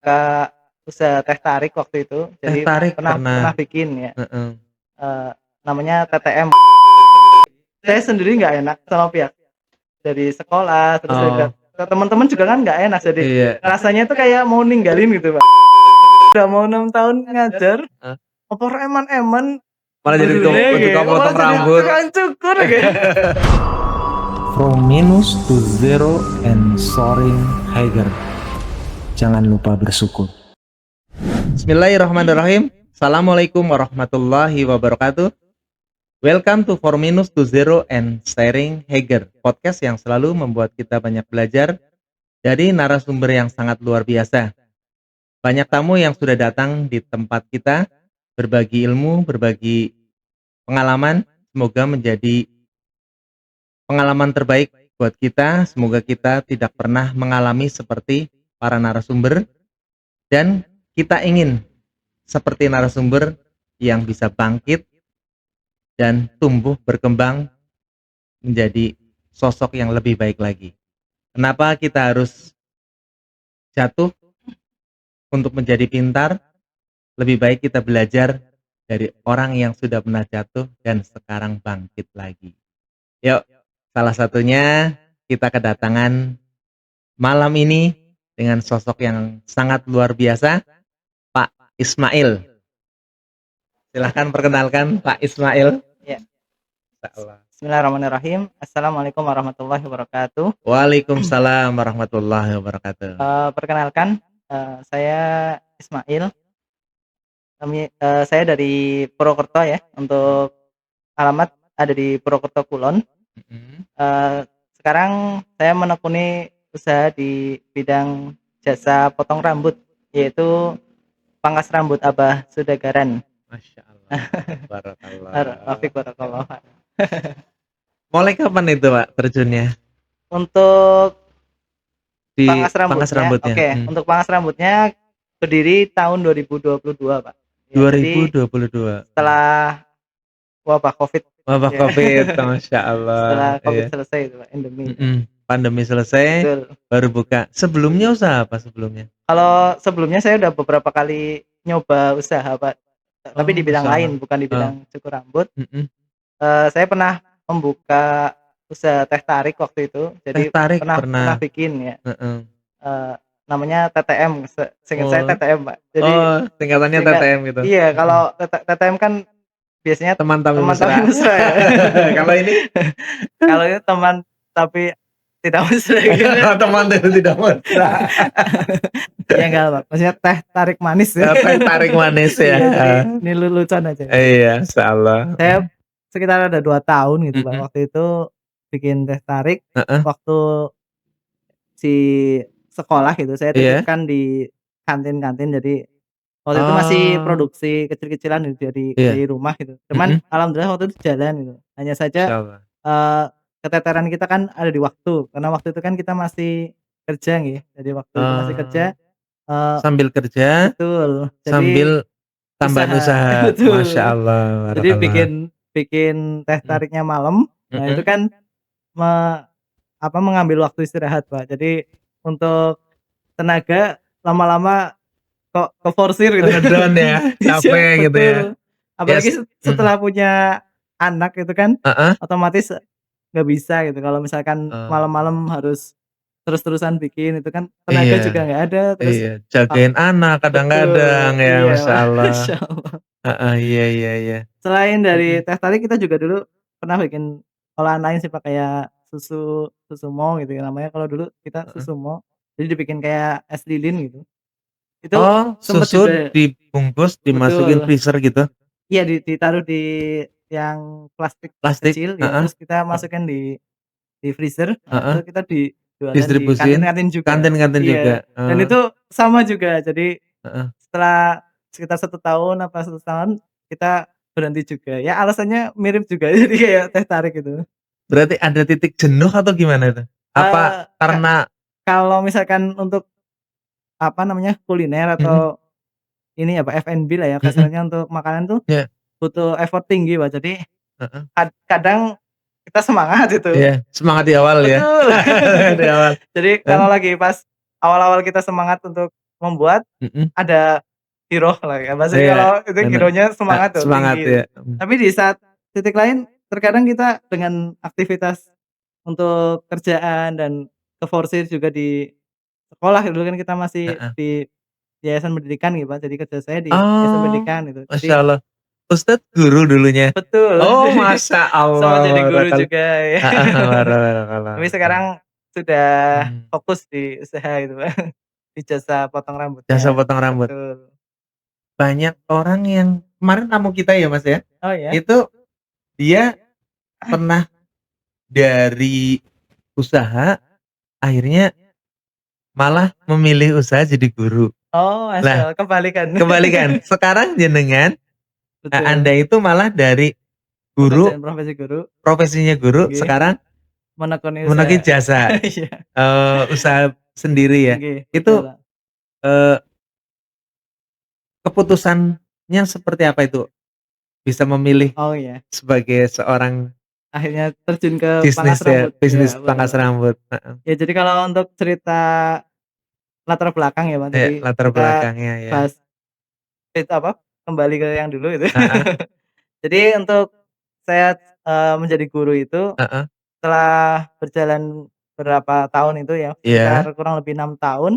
membuka usaha teh tarik waktu itu. Teh Jadi tarik pernah pernah, pernah bikin ya, heeh. namanya TTM. Saya sendiri nggak enak sama pihak dari sekolah, terus juga Oh, ke teman-teman juga kan nggak enak, jadi iya. rasanya tuh kayak mau ninggalin gitu, Pak. Udah mau 6 tahun ngajar, Heeh. apa eman-eman Malah jadi bojone tukang gitu, malah potong jadi rambut. tukang cukur gitu. From minus to zero and soaring higher. Jangan lupa bersyukur. Bismillahirrahmanirrahim. Assalamualaikum warahmatullahi wabarakatuh. Welcome to For Minus to Zero and Sharing Hager, podcast yang selalu membuat kita banyak belajar dari narasumber yang sangat luar biasa. Banyak tamu yang sudah datang di tempat kita, berbagi ilmu, berbagi pengalaman. Semoga menjadi pengalaman terbaik buat kita. Semoga kita tidak pernah mengalami seperti para narasumber, dan kita ingin seperti narasumber yang bisa bangkit dan tumbuh berkembang menjadi sosok yang lebih baik lagi. Kenapa kita harus jatuh untuk menjadi pintar? Lebih baik kita belajar dari orang yang sudah pernah jatuh dan sekarang bangkit lagi. Yuk, salah satunya kita kedatangan malam ini dengan sosok yang sangat luar biasa, Pak Ismail. Silahkan perkenalkan Pak Ismail. Ya. Insyaallah. Bismillahirrahmanirrahim. Assalamualaikum warahmatullahi wabarakatuh. Waalaikumsalam warahmatullahi wabarakatuh. Perkenalkan, saya Ismail. Saya dari Purwokerto ya, untuk alamat ada di Purwokerto Kulon. Sekarang saya menekuni usaha di bidang jasa potong rambut, yaitu pangkas rambut Abah Sudagaran. Masya Allah. Barakallah. Rafiq barakallah. Mulai kapan itu Pak terjunnya Untuk di pangkas pangkas rambutnya, rambutnya? oke, untuk pangkas rambutnya berdiri tahun 2022, Pak. Ya, jadi 2022. setelah wabah Covid, Wabah ya. Covid, Masya Allah. Setelah Covid Iya. selesai itu, Pak, endemi. Pandemi selesai, Betul. baru buka. Sebelumnya usaha apa sebelumnya? Kalau sebelumnya saya udah beberapa kali nyoba usaha, Pak, tapi di bidang Masya Allah. lain, bukan di bidang cukur rambut. Mm-mm. Saya pernah membuka usaha teh tarik waktu itu, Teh jadi tarik pernah pernah. bikin ya, Heeh. namanya TTM, seingat saya Oh, TTM, Pak. Jadi singkatannya TTM gitu. iya, kalau TTM kan biasanya Teman tapi teman tapi mesra. mesra ya. Kalau ini Kalau ini teman tapi tidak mesra gitu. teman tapi tidak mesra. Ya enggak, Pak. Maksudnya teh tarik manis ya. Teh tarik manis ya. Iya, jadi ini lelucon aja. Iya, insyaallah. Saya sekitar ada 2 tahun gitu, Pak. Mm-mm. Waktu itu bikin teh tarik, Heeh. waktu si sekolah gitu, saya Iya. titipkan di kantin-kantin. Jadi waktu itu masih Oh, produksi kecil-kecilan gitu iya. dari rumah gitu. Cuman alhamdulillah waktu itu jalan gitu. Hanya saja Insyaallah. keteteran kita kan ada di waktu, karena waktu itu kan kita masih kerja nggih. Jadi waktu itu masih kerja, Sambil kerja, betul. Jadi sambil tambahan usaha. betul. Masya Allah, Jadi barakallah. bikin teh tariknya malam. Nah, itu kan mengambil waktu istirahat, Pak. Jadi untuk tenaga lama-lama kok keforsir gitu. Ngedon ya, capek Iya, gitu ya. betul. Apalagi setelah punya anak itu kan Heeh. otomatis nggak bisa gitu kalau misalkan malam-malam harus terus-terusan bikin, itu kan tenaga Iya. juga nggak ada, terus Iya, jagain anak kadang-kadang betul, ya, iya, Masya Allah. Masya Allah. Heeh, iya. Selain dari teh tarik, kita juga dulu pernah bikin olahan lain sih, Pak, kayak susumo gitu ya namanya kalau dulu kita, susumo. Jadi dibikin kayak es lilin gitu. Itu sempet Susu juga, dibungkus, dimasukin betul. freezer gitu? Iya, ditaruh di yang plastik Plastik, kecil ya, terus kita masukin di freezer. Nah, itu kita jualan di distribusin, kantin-kantin juga. kantin-kantin juga. Iya, dan itu sama juga. Jadi setelah sekitar 1 tahun apa 1 tahun kita berhenti juga. Ya alasannya mirip juga, jadi kayak teh tarik gitu. Berarti ada titik jenuh atau gimana itu? Apa karena kalau misalkan untuk kuliner atau ini ya, Pak, F&B lah ya kasarnya, untuk makanan tuh Iya. butuh effort tinggi, Pak. Jadi kadang kita semangat itu. Iya, semangat di awal ya. Betul. Di awal. Jadi kalau lagi pas awal-awal kita semangat untuk membuat Mhm. ada giroh lah ya, maksudnya Iya, kalau itu bener. girohnya semangat tuh, Semangat tinggi ya. gitu. Tapi di saat titik lain terkadang kita dengan aktivitas untuk kerjaan dan keforsir juga di sekolah, dulu kan kita masih Heeh. di yayasan pendidikan gitu, Pak, jadi kerja saya di yayasan Oh, pendidikan gitu. Masya Jadi Allah. Ustadz guru dulunya? betul, Oh, jadi Masya sempat Allah, jadi guru barakallah. juga ya. Heeh, barakallah. Tapi sekarang sudah Hmm. fokus di usaha gitu, Pak, di jasa potong Jasa rambutnya, potong rambut. betul. Banyak orang yang kemarin tamu kita ya Mas ya, Oh ya? itu dia pernah dari usaha, akhirnya malah memilih usaha jadi guru. Oh, Masya Lah, Allah, kebalikan. kebalikan, sekarang jenengan, Anda Betul, itu malah dari guru, profesi guru, profesinya guru, nggih, sekarang menekuni menekuni usaha. jasa, Iya, usaha sendiri ya. nggih, betul, Itu, Pak. eee, keputusannya seperti apa itu? Bisa memilih Oh iya, sebagai seorang akhirnya terjun ke pangkas bisnis ya, rambut, bisnis iya, betul, pangkas Pak. rambut, heeh. Ya jadi kalau untuk cerita latar belakang ya, Pak, Iya, jadi latar kita belakangnya ya. bahas itu apa, kembali ke yang dulu itu. Heeh, Jadi untuk saya, menjadi guru itu heeh, setelah berjalan berapa tahun itu ya, sekitar iya. kurang lebih 6 tahun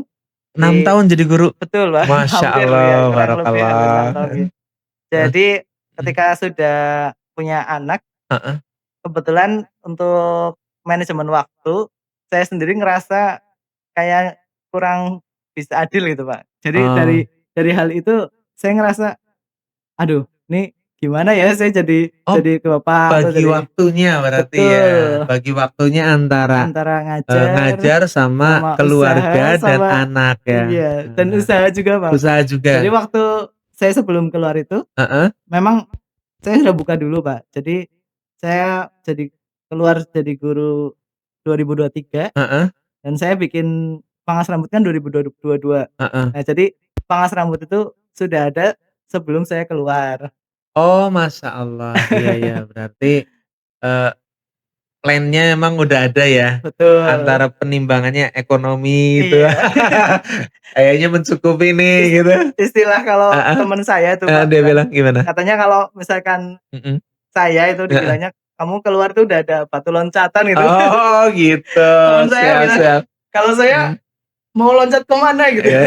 6 di tahun jadi guru? betul, Pak, Masya hampir ya, Allah, kurang lebih hampir 6 barakallah. tahun gitu. Heeh, Jadi mhm, ketika sudah punya anak, heeh. kebetulan untuk manajemen waktu, saya sendiri ngerasa kayak kurang bisa adil gitu, Pak. Jadi Oh dari hal itu saya ngerasa, "Aduh, ini gimana ya saya oh, jadi ke bapak atau bagi jadi" waktunya berarti ya, betul, bagi waktunya antara, antara ngajar ngajar sama sama usaha keluarga dan sama anak ya, iya, dan usaha juga, Pak. usaha Jadi juga, waktu saya sebelum keluar itu, heeh, memang saya sudah buka dulu, Pak. Jadi saya jadi keluar jadi guru 2023 heeh, dan saya bikin pangkas rambut kan 2022. heeh. Nah, jadi pangkas rambut itu sudah ada sebelum saya keluar. Oh, Masya Allah, iya iya, berarti, eee, plan-nya emang udah ada ya, Betul. antara penimbangannya ekonomi itu, Iya. kayaknya mencukupi nih Is gitu, istilah kalau heeh, temen saya tuh, Pak, dia bilang, bilang gimana? katanya kalau misalkan Mhm, saya itu heeh. dibilangnya, "Kamu keluar tuh udah ada batu loncatan," gitu. Oh gitu, Temen saya siap bilang, siap, "Kalau saya mhm, mau loncat ke mana?" gitu. iya.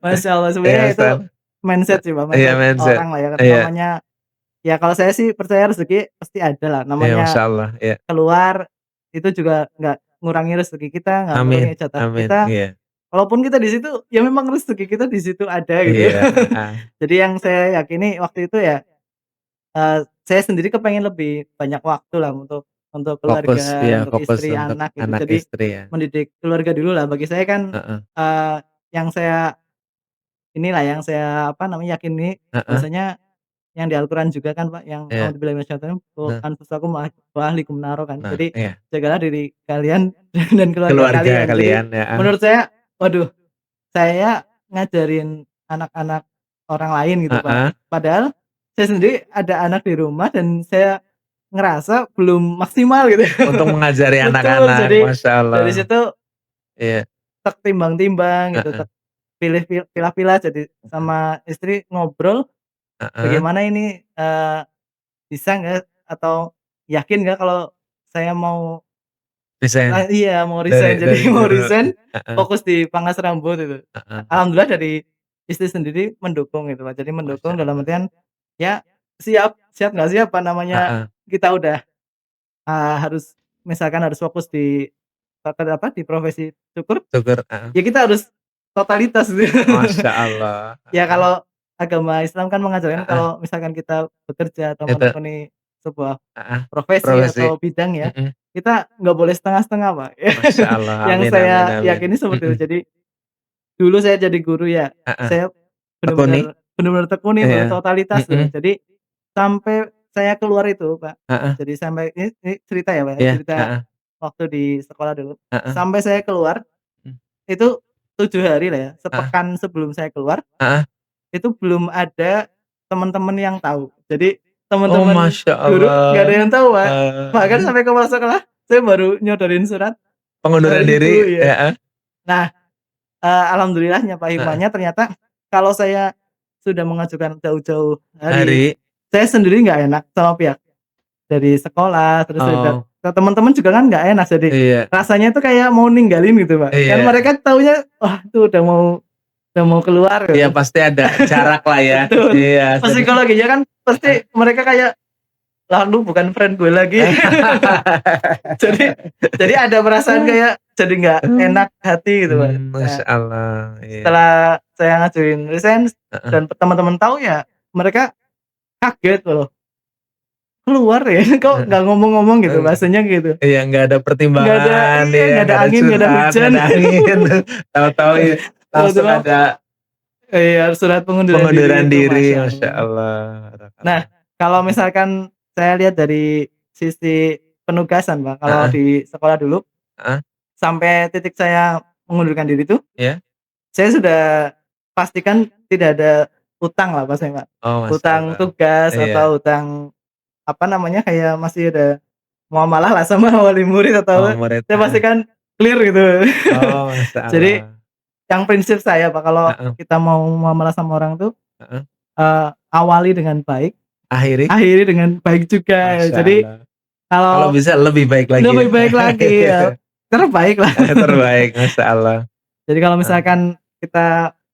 Masya Allah, Iya sebenarnya itu Ustaz, mindset sih, Pak, iya mindset mindset, orang lah ya, iya namanya ya kalau saya sih percaya rezeki pasti ada lah, iya namanya Masya Allah, iya, keluar itu juga nggak ngurangi rezeki kita, nggak amin ngurangi jatah amin, kita, iya walaupun kita di situ, ya memang rezeki kita di situ ada gitu. iya, heeh, Jadi yang saya yakini waktu itu ya, saya sendiri kepengen lebih banyak waktu lah untuk keluarga, untuk fokus istri, untuk anak gitu. anak Jadi istri ya, mendidik keluarga dulu lah, bagi saya kan, heeh eee, yang saya inilah yang saya apa namanya, yakini heeh, bahwasanya yang di Al-Quran juga kan, Pak, yang iya, a'udzubillahi minasyaitonir nah anfusakum wa ahlikum naro kan. nah Jadi iya, jagalah diri kalian dan keluarga keluarga kalian. Jadi kalian ya, menurut saya, waduh, saya ngajarin anak-anak orang lain gitu, Pak. heeh, Padahal saya sendiri ada anak di rumah dan saya ngerasa belum maksimal gitu. untuk mengajari Betul, anak-anak, jadi Masya Allah, dari situ iya, tak timbang-timbang gitu, heeh, tak pilah-pilah jadi sama istri ngobrol, heeh, bagaimana ini, bisa nggak atau yakin nggak kalau saya mau desain iya mau resign, jadi dari mau guru, resign heeh fokus di pangkas rambut itu. heeh, Alhamdulillah dari istri sendiri mendukung gitu, Pak. Jadi Masya mendukung dalam Allah, artian, ya siap siap nggak siap, Pak, namanya heeh, kita udah, harus misalkan harus fokus di apa, di profesi syukur, syukur, heeh, ya kita harus totalitas gitu. Masya Allah, Ya heeh kalau agama Islam kan mengajarkan heeh, kalau misalkan kita bekerja atau itu, menekuni sebuah heeh, profesi profesi, atau bidang ya, mhm, kita nggak boleh setengah-setengah, Pak. Masya Allah, Yang amin amin saya amin, yakini seperti itu. mhm, Jadi dulu saya jadi guru ya, heeh, saya tekuni, bener-bener tekuni, bener iya, totalitas mhm, tuh. Jadi sampai saya keluar itu, Pak, heeh, jadi sampai ini cerita ya, Pak, ya, iya, cerita heeh waktu di sekolah dulu. heeh, Sampai saya keluar mmm, itu 7 hari lah ya, heeh sepekan sebelum saya keluar, heeh, itu belum ada teman-teman yang tahu. Jadi oh teman-teman Masya guru nggak ada Allah, yang tahu, Pak. Bahkan eee, sampai kepala sekolah saya baru nyodorin surat pengunduran hari itu diri, ya. heeh Nah, alhamdulillahnya Pak, Heeh. hikmahnya ternyata kalau saya sudah mengajukan jauh-jauh hari, Hari saya sendiri nggak enak sama pihak dari sekolah, terus juga oh, ke teman-teman juga kan nggak enak, jadi iya rasanya itu kayak mau ninggalin gitu Pak, kan iya. mereka taunya, wah itu udah mau keluar Iya gitu. pasti ada jarak lah ya. Betul, Iya, jadi psikologinya kan pasti mereka kayak, "Lah lu bukan friend gue lagi." Jadi jadi ada perasaan kayak jadi nggak enak hati gitu Pak. Nah, Masya Allah, iya. setelah saya ngajuin resign Heeh, dan teman-teman tahu ya mereka kaget loh, "Keluar ya? Kok heeh, nggak ngomong-ngomong?" gitu, eng bahasanya gitu. iya nggak ada Nggak ada pertimbangan, iya, iya nggak ada nggak ada angin, nggak ada curhat, nggak hujan. ada angin, tahu-tahu langsung Tiba-tiba ada iya, surat pengunduran diri pengunduran itu, diri, Masya Masya Allah. Allah, Nah, barakallah. kalau Mhm, misalkan saya lihat dari sisi penugasan, Pak, kalau heeh di sekolah dulu, heeh, sampai titik saya mengundurkan diri itu, iya? saya sudah pastikan tidak ada utang lah pastinya, Pak. Oh, Masya Hutang Allah. tugas Iya. atau hutang, apa namanya, kayak masih ada muamalah lah sama wali murid atau Oh, murid, saya heeh. pastikan clear gitu. Oh, Masya Jadi Allah. yang prinsip saya, Pak, kalau Heeh kita mau muamalah sama orang tuh, heeh. awali dengan baik, Akhiri? akhiri dengan baik juga. Masya Jadi Allah. Kalau kalau bisa lebih baik lagi ya? lebih baik lagi ya, terbaik lah. Terbaik, Masya Allah. Jadi kalau Heeh, misalkan kita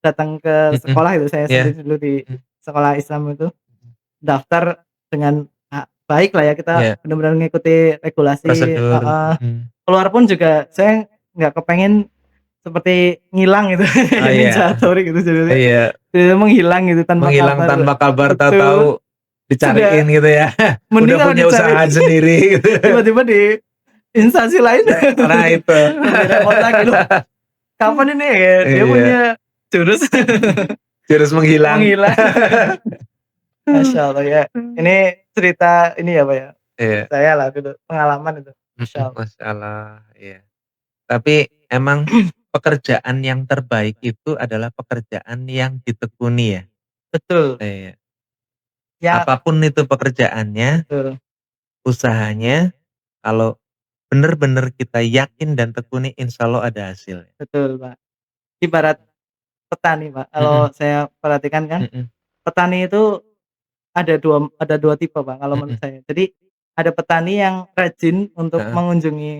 datang ke mhm, sekolah itu, saya iya, sendiri dulu di mhm, sekolah Islam itu, daftar dengan baik lah ya, kita iya, benar-benar ngikuti regulasi prosedur, heeh. mhm. Keluar pun juga saya nggak kepengen seperti ngilang gitu, Oh kayak iya, Ninja Hattori gitu jadinya, iya, menghilang gitu tanpa menghilang kabar. tanpa kabar, Betul, tahu-tahu sudah dicariin gitu ya, mending udah kalau punya dicari usaha sendiri gitu. tiba-tiba di instansi lain Nah itu. lebih repot lagi, loh kapan ini ya dia Iya, punya jurus jurus menghilang. menghilang. Masya Allah ya, ini cerita ini ya Pak ya, Iya, saya lah dulu, pengalaman itu, Masya Allah. Masya Allah, iya. Tapi emang pekerjaan yang terbaik itu adalah pekerjaan yang ditekuni ya? Betul, Iya. ya Apapun itu pekerjaannya, betul, usahanya, kalau bener-bener kita yakin dan tekuni, insya Allah ada hasilnya. betul Pak. Ibarat petani Pak, kalau Mhm saya perhatikan kan, mhm petani itu ada dua tipe Pak kalau menurut mhm, saya. Jadi, ada petani yang rajin untuk heeh mengunjungi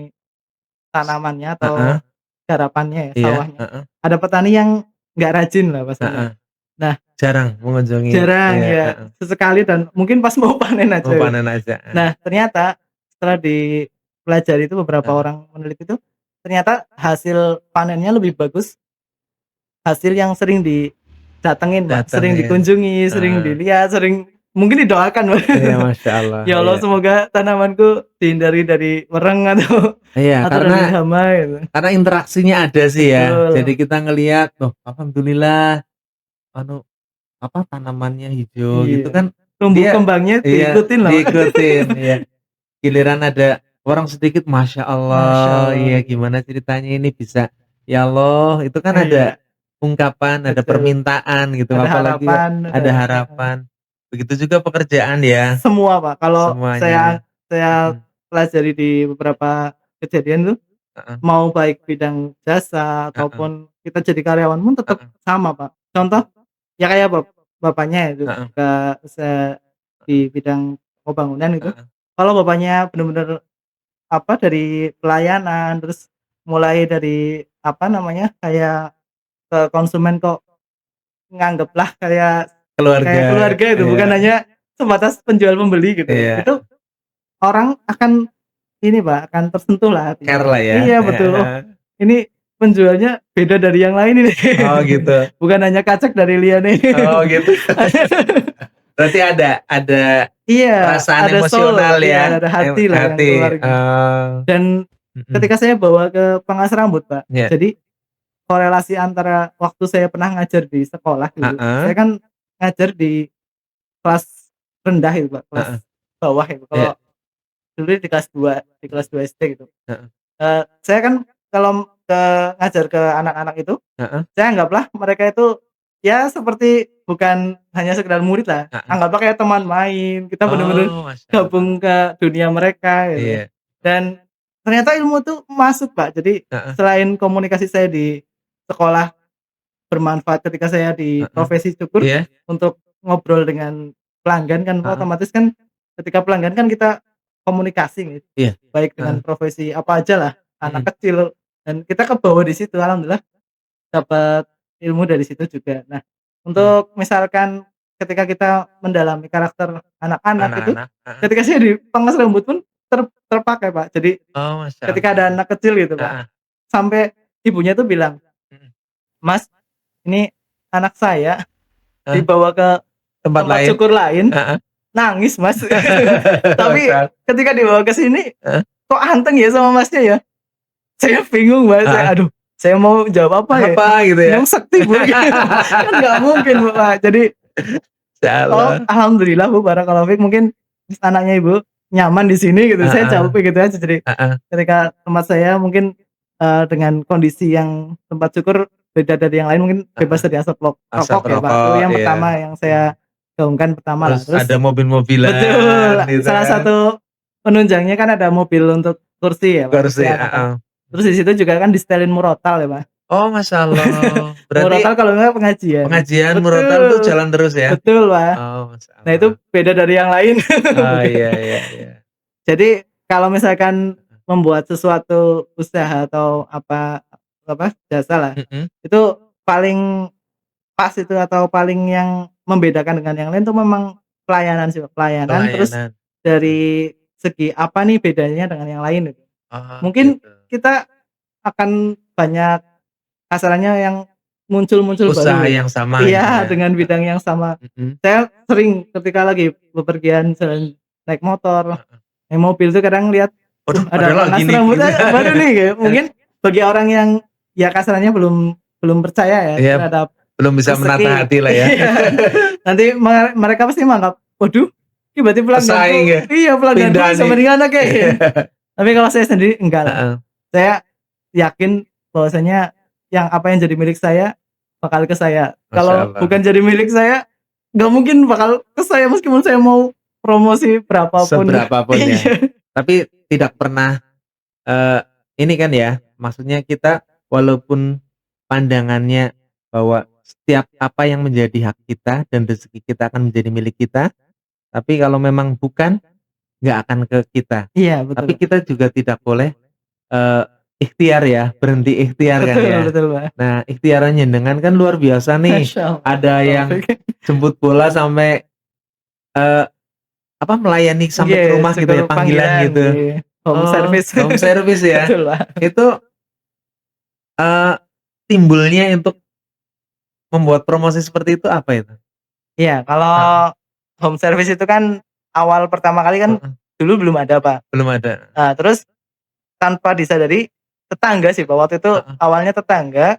tanamannya heeh, atau garapannya ya, iya, sawahnya. heeh Ada petani yang nggak rajin lah pastinya. heeh, Nah, jarang mengunjungi, jarang iya, ya, heeh, sesekali dan mungkin pas mau panen aja mau gitu. panen aja, Nah, ternyata setelah dipelajari itu beberapa heeh, orang meneliti itu, ternyata hasil panennya lebih bagus, hasil yang sering didatengin, Pak, sering datengin, dikunjungi, sering heeh, dilihat, sering mungkin didoakan, Pak. iya Masya Allah, Ya Allah iya. semoga tanamanku dihindari dari mereng atau Iya, dari hama gitu. karena interaksinya ada sih ya, jadi Betul, kita ngelihat, "Loh, alhamdulillah, anu, apa, tanamannya hijau," gitu iya. kan, Tumbuh dia kembangnya iya, diikutin loh, Pak. diikutin, iya. Giliran ada orang sedikit, Masya Masya Allah, Allah, iya iya. gimana ceritanya ini bisa, ya Allah, itu kan ada Iya, ungkapan, ada betul. permintaan gitu, Ada apalagi harapan, ada harapan. Begitu juga pekerjaan ya, semua, Pak. Kalau saya semuanya. saya Mhm, pelajari di beberapa kejadian tuh, heeh mau baik bidang jasa heeh ataupun kita jadi karyawan pun tetap heeh sama, Pak. Contoh, ya kayak bapaknya itu heeh buka usaha di bidang pembangunan itu. heeh Kalau bapaknya bener-bener, apa, dari pelayanan, terus mulai dari, apa namanya, kayak ke konsumen kok nganggeplah kayak kayak keluarga, keluarga itu, iya bukan hanya sebatas penjual pembeli gitu. iya, Itu orang akan ini, Pak, akan tersentuh lah care hatinya. lah ya, Iya betul, oh heeh. ini penjualnya beda dari yang lain ini. Oh gitu, Bukan hanya kacak dari liane. oh gitu. Berarti ada Iya, perasaan ada soul, emosional iya ya, ada hati lah yang keluar hati, gitu. Dan mhm, ketika saya bawa ke pengas rambut, Pak, iya, jadi korelasi antara waktu saya pernah ngajar di sekolah dulu, heeh saya kan ngajar di kelas rendah itu, Pak, kelas heeh, bawah itu, iya, kalau dulu di kelas 2 SD gitu. heeh Saya kan kalau ngajar ke anak-anak itu, heeh saya anggaplah mereka itu ya seperti bukan hanya sekedar murid lah, heeh. anggaplah kayak teman main, kita bener-bener Oh, Masya Allah, gabung ke dunia mereka gitu. iya, Dan ternyata ilmu tuh masuk, Pak. Jadi heeh selain komunikasi saya di sekolah bermanfaat ketika saya di Heeh. profesi cukur Iya. untuk ngobrol dengan pelanggan kan Heeh. otomatis kan ketika pelanggan kan kita komunikasi gitu, Iya. baik dengan Heeh. profesi apa aja lah, Mhm. anak kecil dan kita kebawa di situ alhamdulillah dapat ilmu dari situ juga. Nah, Mmm. untuk misalkan ketika kita mendalami karakter anak-anak itu, Anak-anak. Heeh. ketika saya di pangkas rambut pun terpakai, Pak. Jadi Oh, masya ketika ada Allah. anak kecil gitu, Pak, Heeh. sampai ibunya tuh bilang, Mhm. "Mas, ini anak saya Heeh. dibawa ke Tempat tempat lain? cukur lain, Heeh. nangis, Mas." Masya Tapi Allah. ketika dibawa ke sini, Heeh. kok anteng ya sama Masnya ya? Saya bingung, Mbak, Heeh. aduh, saya mau jawab apa ya? Apa gitu ya? Nyungsek nih, Bu, kan nggak mungkin, Pak. Jadi, Masya oh, Allah. alhamdulillah, Bu, barakallahu fiik, mungkin anaknya Ibu nyaman di sini gitu, saya Heeh. jawabnya gitu aja. Jadi Heeh. ketika tempat saya mungkin, dengan kondisi yang tempat cukur beda dari yang lain, mungkin bebas Heeh. dari asap Asap rokok ya, Pak. Itu rokok, yang iya. pertama yang saya gaungkan pertama lah. Terus Terus ada mobil-mobilan betul, gitu salah kan. satu penunjangnya kan ada mobil untuk kursi ya, Pak, kursi Kursi, anak kan. heeh. Terus di situ juga kan disetelin murotal ya, Pak. Oh, masya Allah. Murotal Berarti kalau enggak pengajian. pengajian murotal tuh Betul, jalan terus ya? betul, Pak. Oh, masya Nah, itu Allah. beda dari yang lain. Oh, iya, iya, iya. Jadi kalau misalkan membuat sesuatu usaha atau apa jasa lah, Mhm. itu paling pas itu atau paling yang membedakan dengan yang lain tuh memang pelayanan sih, Pak, pelayanan. Terus Pelayanan. dari segi apa nih bedanya dengan yang lain gitu. Oh, Mungkin gitu. kita akan banyak kasarannya yang muncul-muncul Usaha baru ya. yang sama gitu Iya, ya? dengan bidang yang sama. Mhm. Saya sering ketika lagi bepergian jalan naik motor, Heeh. naik mobil tuh kadang lihat, Waduh, ada ada lagi pangkas nih rambut gitu. baru nih gitu. Mungkin bagi orang yang ya kasarannya belum belum percaya ya Iya, terhadap belum bisa menata rezeki. hati lah ya. Iya. Nanti mereka pasti menganggap, "Waduh, ini berarti pelangganku." Pesaing ya? Iya, pelangganku Pindah bisa nih. mendingan kayak. Tapi kalau saya sendiri enggak lah. Heeh. Saya yakin bahwasanya yang apa yang jadi milik saya bakal ke saya. Masya Kalau Allah. bukan jadi milik saya, nggak mungkin bakal ke saya meskipun saya mau promosi berapapun. Seberapapun ya. Iya. Tapi tidak pernah, ini kan ya, maksudnya kita walaupun pandangannya bahwa setiap apa yang menjadi hak kita dan rezeki kita akan menjadi milik kita, tapi kalau memang bukan, nggak akan ke kita. Iya, Tapi betul. kita juga tidak boleh, ikhtiar ya, berhenti ikhtiar kan Betul, ya. betul, Pak. Nah, ikhtiarannya dengan kan luar biasa nih. Masya Allah. Ada yang jemput bola sampai, melayani sampai ke Iya, rumah gitu ya, cukur panggilan gitu. iya. Home Oh, service. home service ya. Betul, Pak. Itu, timbulnya untuk membuat promosi seperti itu apa itu? Iya, kalau Heeh. home service itu kan awal pertama kali kan Heeh. dulu belum ada, Pak. Belum ada. Nah, terus tanpa disadari tetangga sih, Pak, waktu itu Heeh. awalnya tetangga,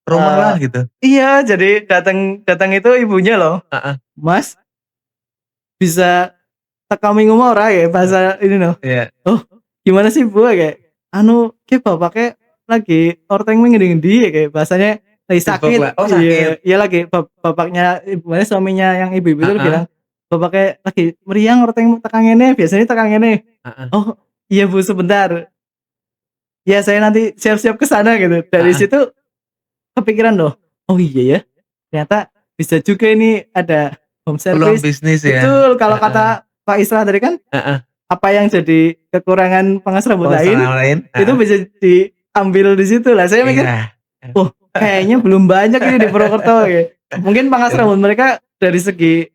Rumah lah gitu. iya, jadi datang itu ibunya loh, Heeh. "Mas, bisa teka minggu mau ora ya?" Bahasa ini loh. Iya. "Oh, gimana sih, Bu?" Kayak, "Anu, ki bapaknya lagi orteng ngendi-ngendi," kayak bahasanya lagi Sibuk sakit. lah. Oh, Iya, sakit. iya lagi bapaknya ibunya suaminya yang ibu-ibu itu Heeh. bilang, "Bapaknya lagi meriang orteng teka ngene, biasanya teka ngene." Heeh. "Oh, iya, Bu, sebentar. Ya, saya nanti siap-siap ke sana," gitu. Dari Heeh. situ kepikiran loh, "Oh iya ya, ternyata bisa juga ini ada home Peluang service." bisnis ya. Betul, kalau Heeh. kata Pak Isra tadi kan, Heeh. apa yang jadi kekurangan pangkas rambut lain, Pengusaha lain. itu bisa diambil di situ lah. Saya mikir, Iya. "Oh, kayaknya belum banyak ini di Purwokerto," ya. Mungkin pangkas rambut mereka dari segi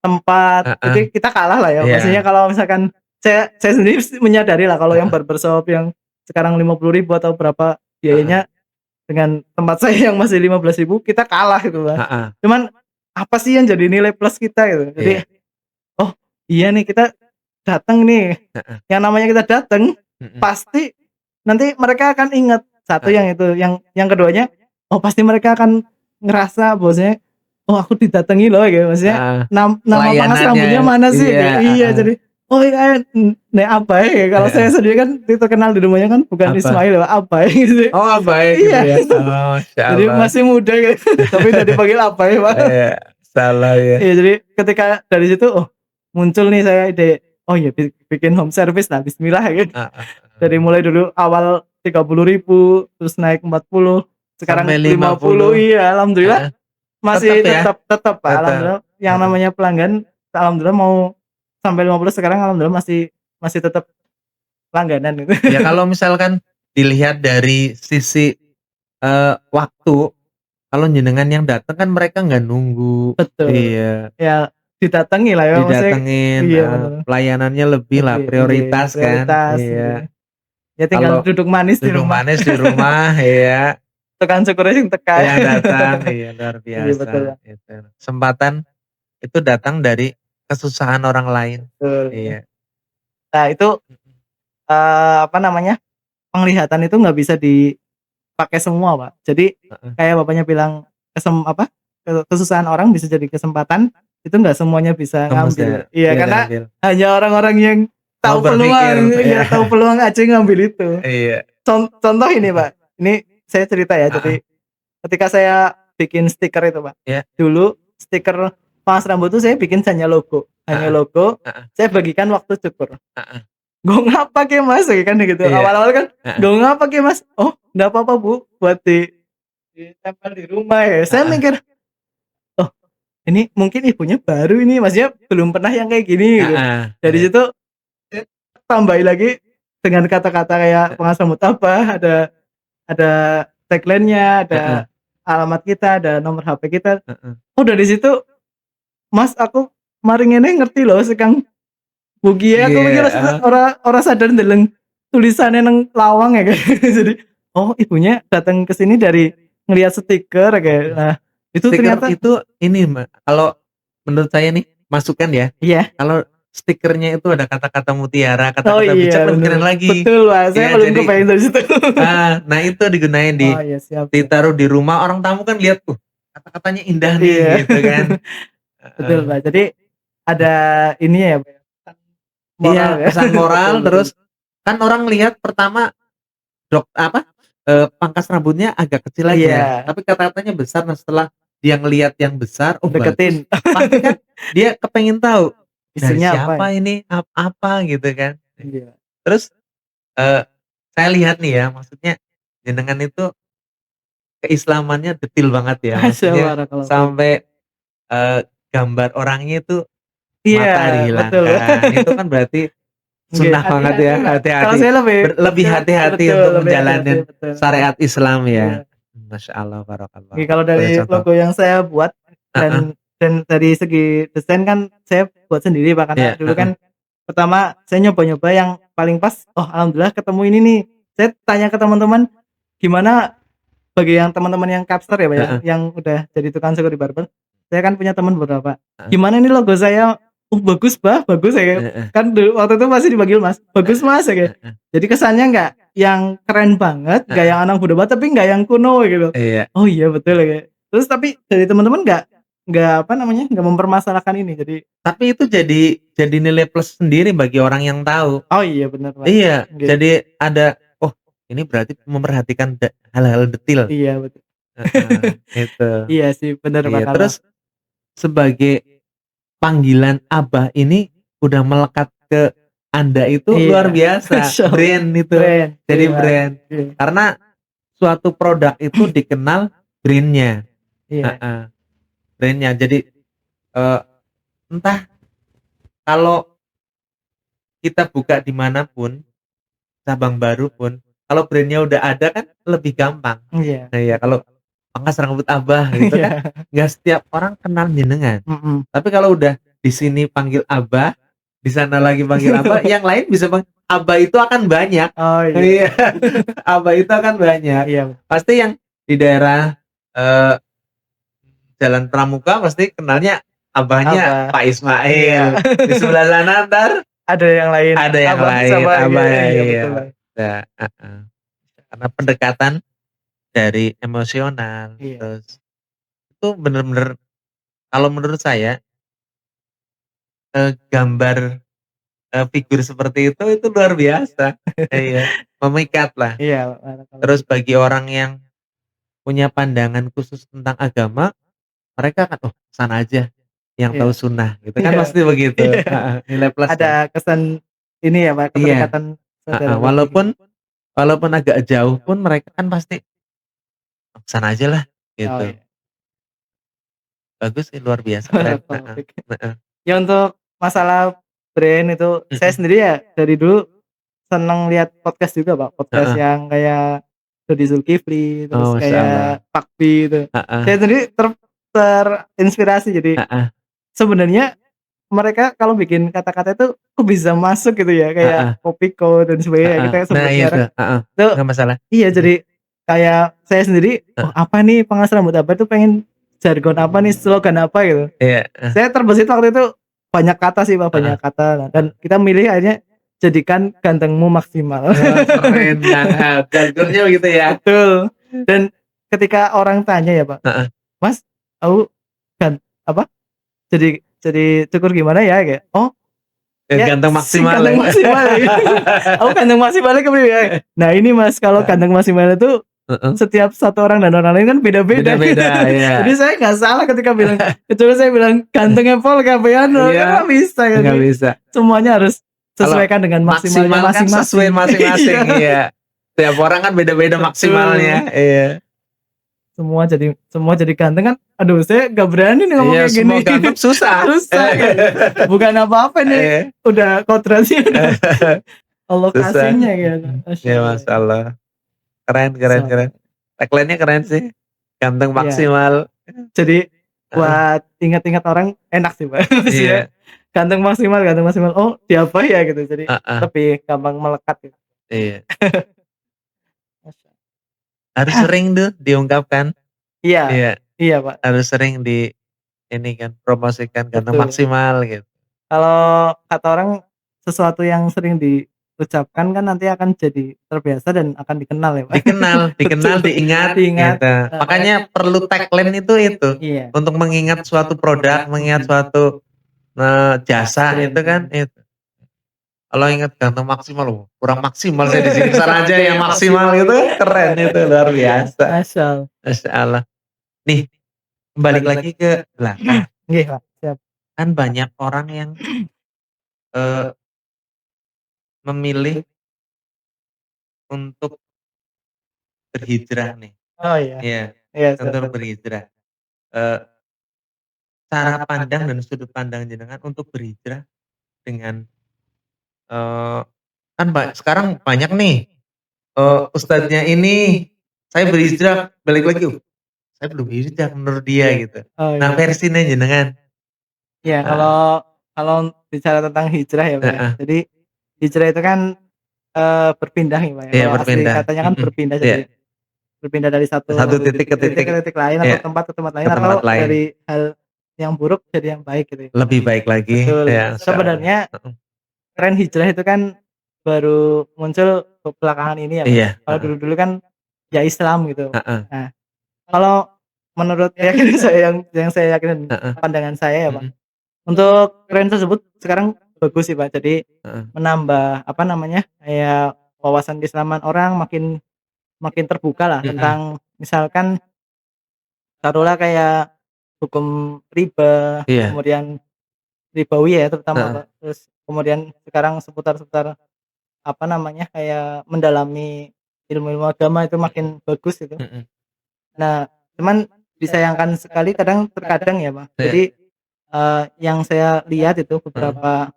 tempat, Heeh. jadi kita kalah lah ya. Iya. Maksudnya kalau misalkan saya sendiri menyadari lah kalau yang barbershop yang sekarang 50.000 atau berapa biayanya dengan tempat saya yang masih 15.000 kita kalah gitu, Mas. Heeh. Cuman apa sih yang jadi nilai plus kita gitu. Jadi, Iya. oh iya nih kita datang nih. Heeh. Yang namanya kita datang Mhm. pasti nanti mereka akan ingat. Satu Heeh. yang itu, yang keduanya, oh pasti mereka akan ngerasa bahwasanya, oh aku didatangi loh gitu. Maksudnya Heeh. nama pangkas Pelayanannya. rambutnya mana sih? Iya, Iya, heeh. jadi oh iya nek Abai ya. Kalau saya sendiri kan terkenal di rumahnya kan bukan Apa? Ismail ya, Abai gitu. Oh, baik gitu Iya. ya. Oh, masya Jadi Allah. masih muda gitu, tapi udah dipanggil Abai, Pak. Iya, salah ya. Iya, jadi ketika dari situ, oh muncul nih saya ide, oh ya bikin home service lah, bismillah gitu. Heeh. Dari mulai dulu awal 30.000 terus naik 40, sekarang Sampai 50, 50. iya alhamdulillah Heeh. masih Tetep ya? tetap Pak, Tetep. alhamdulillah yang Heeh. namanya pelanggan alhamdulillah mau sampai 50 sekarang alhamdulillah masih masih tetap langganan gitu. Ya kalau misalkan dilihat dari sisi, waktu, kalau jenengan yang datang kan mereka nggak nunggu. Betul, Iya, ya didatangi lah ya maksudnya, didatengin, iya bener, pelayanannya lebih lah, nggih, prioritas kan. prioritas Iya. nggih. Ya tinggal Kalau duduk manis di duduk rumah, manis di rumah, iya, tekan syukurnya sing teka. yang datang, iya luar Iya betul biasa, Pak, itu. Kesempatan itu datang dari kesusahan orang lain. betul. Iya. Nah itu, apa namanya, penglihatan itu nggak bisa dipakai semua Pak. Jadi Heeh. kayak Bapaknya bilang apa, kesusahan orang bisa jadi kesempatan, itu nggak semuanya bisa Lemes ya? ngambil. Iya Iya karena diambil. hanya orang-orang yang Mau tahu berpikir, peluang, iya. iya tahu peluang aja ngambil itu. Iya. Contoh ini Pak, ini saya cerita ya, Heeh. jadi ketika saya bikin stiker itu Pak, Iya. dulu stiker pangkas rambut tuh saya bikin hanya Heeh. logo, Heeh. saya bagikan waktu cukur. Heeh. "Nggo ngapa ke Mas?" Kan gitu. Iya. Awal-awal kan, Heeh. "Nggo ngapa ke Mas?" "Oh, nggak apa-apa Bu, buat ditempel di rumah ya." Saya Heeh. mikir, "Oh, ini mungkin ibunya baru ini, maksudnya belum pernah yang kayak gini," gitu. Heeh. Dari Iya. situ saya tambahin lagi dengan kata-kata kayak Heeh. pengasa mutabah, ada tagline-nya, ada Heeh. alamat kita, ada nomor HP kita. Heeh. Oh dari situ, "Mas aku mari ngene ngerti loh sekang Bugie," aku Iya, mikir heeh. ora sadar ndeleng tulisannya nang lawang ya kayak jadi, oh ibunya datang ke sini dari ngelihat stiker kayak. Nah, itu Stiker ternyata itu ini Mbak, kalau menurut saya nih, masukan ya, iya. kalau stikernya itu ada kata-kata mutiara, Oh kata-kata bijak iya lebih bener. keren lagi. Betul Pak, saya Iya belum jadi kebayang dari situ. nah itu digunain Oh iya siap siap. ditaruh di rumah, orang tamu kan lihat, kata-katanya indah nih Iya. gitu kan. Betul Heeh. Pak, jadi ada ini ya Pak, pesan Iya, moral ya. pesan moral, Betul betul. terus kan orang lihat pertama pangkas rambutnya agak kecil aja, Iya, tapi kata-katanya besar. Nah setelah dia ngelihat yang besar, oh bagus, deketin. pasti kan dia kepengen tahu, dari Isinya apa ya? siapa ini, apa gitu kan. Iya. Terus, eee, saya lihat nih ya, maksudnya jenengan itu keislamannya detil banget ya, Masya maksudnya barakallahu fiik. sampai, eee, gambar orangnya itu Iya, mata betul. dihilangkan, itu kan berarti Nggih, sunnah banget hati-hati ya, Pak. Kalau hati-hati, saya lebih lebih hati-hati betul, untuk lebih hati-hati, menjalanin betul. syariat Islam Iya. ya. Masya Allah, barakallah. Kalau Boleh dari contoh? logo yang saya buat Heeh. dan dari segi desain kan saya buat sendiri Pak, karena Iya, dulu heeh. kan pertama saya nyoba-nyoba yang paling pas, oh alhamdulillah ketemu ini nih. Saya tanya ke teman-teman, gimana bagi yang teman-teman yang capster ya Pak ya, Heeh. yang udah jadi tukang cukur di barber, saya kan punya teman beberapa, Heeh. "Gimana ini logo saya?" "Oh bagus Bah, bagus," ya, Heeh. kan dulu waktu itu masih dipanggil Mas, "Bagus Mas," ya, kayak. Heeh. Jadi kesannya nggak yang keren banget, nggak Heeh. yang anak muda banget, tapi nggak yang kuno gitu. Iya. Oh iya betul ya, kayak. Terus tapi dari teman-teman nggak apa namanya, nggak mempermasalahkan ini, jadi Tapi itu jadi nilai plus sendiri bagi orang yang tahu. oh iya bener Pak, Iya, nggih. jadi ada, oh ini berarti memperhatikan hal-hal detil. Iya betul. Heeh, itu. Iya sih bener Pak Iya, kalau terus sebagai panggilan Abah ini udah melekat ke Anda itu luar iya, biasa, Masya Allah, brand itu, keren, jadi iya Pak, brand. iya. Karena suatu produk itu dikenal brand-nya, Iya, heeh, brand-nya. Jadi, entah kalau kita buka di mana pun, cabang baru pun, kalau brand-nya udah ada kan lebih gampang. iya, Nah ya betul. kalau pangkas rambut Abah gitu kan, Iya, nggak setiap orang kenal jenengan. mhm. Tapi kalau udah di sini panggil Abah, di sana lagi panggil Abah, yang lain bisa Abah itu akan banyak. Oh iya, Iya, Abah itu akan banyak. iya, Pasti yang di daerah, eee, Jalan Pramuka pasti kenalnya Abahnya apa? Pak Ismail. Iya, Di sebelah sana entar ada yang lain, ada yang Abang lain, sama Abah iya iya iya. betul Bang. Ya, heeh. Karena pendekatan dari emosional, Iya, terus itu bener-bener kalau menurut saya, gambar, figur seperti itu luar biasa. Iya, memikatlah. iya barakallahu Terus fiik. bagi orang yang punya pandangan khusus tentang agama, mereka akan, "Oh, sana aja yang tahu Iya, sunnah," gitu kan iya, pasti begitu, iya. heeh, nilai Ada plusnya. kesan ini ya Pak, Iya, kedekatan heeh, saudara lagi gitu. walaupun walaupun agak jauh pun mereka kan pasti Kesana aja lah Oh, gitu. iya. Bagus sih, luar biasa, keren. Heeh, Topik. heeh. Ya untuk masalah brand itu, saya Mhm. sendiri ya dari dulu seneng lihat podcast juga, Pak. Podcast Heeh. yang kayak Deddy Zulkifli, terus Oh, masyaallah. kayak Pak Bi itu. Heeh, Saya sendiri terinspirasi. Jadi heeh, sebenarnya mereka kalau bikin kata-kata itu kok bisa masuk gitu ya, kayak heeh, Kopiko dan sebagainya heeh. kita Nah sebut itu, merek. heeh, Itu nggak masalah. iya, Mhm, jadi kayak saya sendiri, "Oh, heeh, apa nih pengas rambut apa itu pengen jargon apa nih, slogan apa," gitu. iya, Saya terbesit waktu itu banyak kata sih, Pak, heeh, banyak kata. Nah, dan heeh. kita milih akhirnya jadikan gantengmu maksimal. Oh, keren banget, jargonnya begitu ya? Betul. Dan ketika orang tanya ya, Pak, Heeh, "Mas, aku gan apa, jadi cukur gimana ya?" Kayak, "Oh, ya ganteng si maksimal ya? ganteng maksimal ya." Aku ganteng maksimalnya kepriwe, "Nah, ini Mas, kalau ganteng maksimal itu Heeh, setiap satu orang dan orang lain kan beda-beda." beda-beda, ya. Jadi saya nggak salah ketika bilang, kecuali saya bilang gantengnya Pol kabehano, kan Iya, nggak bisa. nggak Jadi bisa. semuanya harus Kalau sesuaikan dengan maksimalnya maksimal kan sesuai masing-masing. masing-masing, Iya, iya. Tiap orang kan beda-beda betul. maksimalnya, iya. Semua jadi ganteng kan, aduh saya nggak berani nih ngomong Iya, kayak gini. semua ganteng susah. Susah kan. Bukan apa-apa nih, Iya. udah kodratnya udah Allah Susah. kasihnya gitu. Masya Ya, Allah. masalah. Keren, keren, So, keren. Tagline-nya keren sih. Ganteng iya. maksimal. Jadi Heeh, buat ingat-ingat orang enak sih, Pak. Maksudnya iya, ganteng maksimal. Oh, siapa ya gitu. Jadi heeh, lebih gampang melekat gitu. iya. Masya Harus sering tuh diungkapkan. Iya, Iya, iya, Pak, harus sering di ini kan, promosikan ganteng betul. maksimal gitu. Kalau kata orang sesuatu yang sering diucapkan kan nanti akan jadi terbiasa dan akan dikenal ya, Pak. Dikenal, dikenal, Betul, diingat diingat, gitu. heeh, Makanya perlu tagline itu. iya, Untuk mengingat suatu produk, mengingat suatu jasa itu kan itu. Kalau ingat ganteng maksimal, oh, kurang maksimal saya di sini. Kesana aja yang maksimal gitu kan keren itu luar biasa. asal. Masya Allah. Nih, balik lagi ke belakang. Nggih, Pak, siap. Kan banyak orang yang eh, memilih untuk berhijrah nih. Oh, iya, Iya, iya, siap, untuk siap. berhijrah. Eh, Cara pandang dan sudut pandang jenengan untuk berhijrah dengan eh, kan sekarang banyak nih ustadznya ini saya berhijrah balik lagi, saya belum hijrah menurut dia gitu. Oh, Nah, iya. versinya jenengan. Iya, Heeh, kalau kalau bicara tentang hijrah ya, Pak, ya. heeh. Jadi hijrah itu kan, berpindah ya, Pak, ya. Iya, Kalau asli berpindah. katanya kan Mhm, berpindah, iya. jadi berpindah dari Satu satu titik ke titik titik, ke titik lain atau iya, tempat ke tempat lain ke tempat atau lain. dari hal yang buruk jadi yang baik gitu ya. Lebih baik lagi, Betul. ya insyaallah. Sebenarnya Heeh. tren hijrah itu kan baru muncul belakangan ini ya, Pak, ya. Iya, Kalau heeh, dulu-dulu kan ya Islam gitu. heeh, Nah, kalau menurut keyakinan saya yang saya yakinin heeh, pandangan saya ya, Pak, mhm, untuk tren tersebut sekarang bagus sih, Pak. Jadi heeh, menambah apa namanya, kayak wawasan keislaman orang makin makin terbuka lah mhm, tentang misalkan taruhlah kayak hukum riba, iya, kemudian ribawi ya terutama, heeh, Pak. Terus kemudian sekarang seputar-seputar apa namanya, kayak mendalami ilmu-ilmu agama itu makin bagus gitu. mhm, Nah, cuman disayangkan sekali terkadang ya, Pak. iya, Jadi, yang saya lihat itu heeh, beberapa,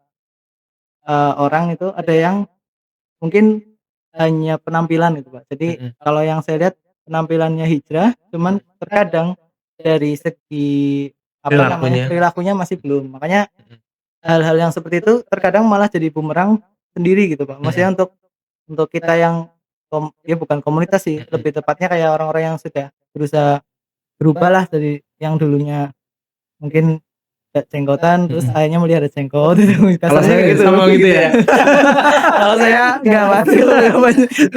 orang itu ada yang mungkin hanya penampilan gitu, Pak. Jadi mhm, kalau yang saya lihat penampilannya hijrah, cuman terkadang dari segi apa namanya, perilakunya, perilakunya masih belum. Makanya mhm, hal-hal yang seperti itu terkadang malah jadi bumerang sendiri gitu, Pak. mhm, Maksudnya untuk kita yang ya bukan komunitas sih, mhm, lebih tepatnya kayak orang-orang yang sudah berusaha berubahlah dari yang dulunya mungkin nggak jenggotan, terus mhm. akhirnya melihara jenggot itu Kalau kasarnya saya kayak gitu. sama gitu ya? Kalau saya nggak masuk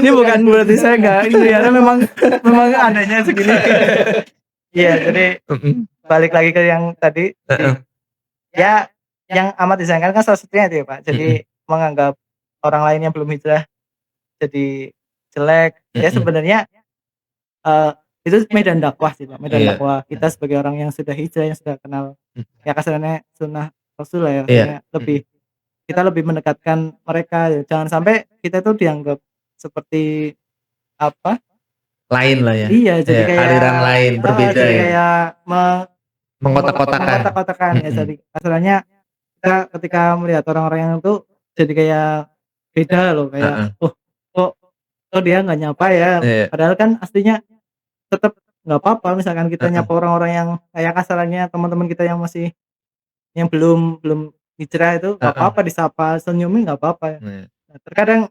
ini bukan berarti saya nggak ini ya, memang memang adanya segini. Iya, jadi Mhm, balik lagi ke yang tadi, jadi heeh, ya yang amat disayangkan kan salah satunya itu ya, Pak. mhm, Jadi menganggap orang lain yang belum hijrah jadi jelek. Ya mhm, sebenarnya, itu medan dakwah sih, Pak, medan iya, dakwah. Kita mhm, sebagai orang yang sudah hijrah, yang sudah kenal mhm, ya kasarnya sunnah Rasul lah ya, iya, maksudnya mhm, kita lebih mendekatkan mereka ya. Jangan sampai kita itu dianggap seperti apa, lain lah ya. Iya, jadi Ya, kayak aliran lain berbeda jadi ya. kayak Mengkotak-kotakan. mengkotak-kotakan ya. Mm-mm. Jadi kasarnya kita ketika melihat orang-orang yang itu jadi kayak beda loh, kayak, Heeh. "Oh, kok kok dia nggak nyapa ya?" Iya. Padahal kan aslinya tetep nggak apa-apa misalkan kita Heeh. nyapa orang-orang yang kayak kasarannya teman-teman kita yang belum belum hijrah itu nggak Heeh. apa-apa disapa, senyumin nggak apa-apa. Nah, Nah, terkadang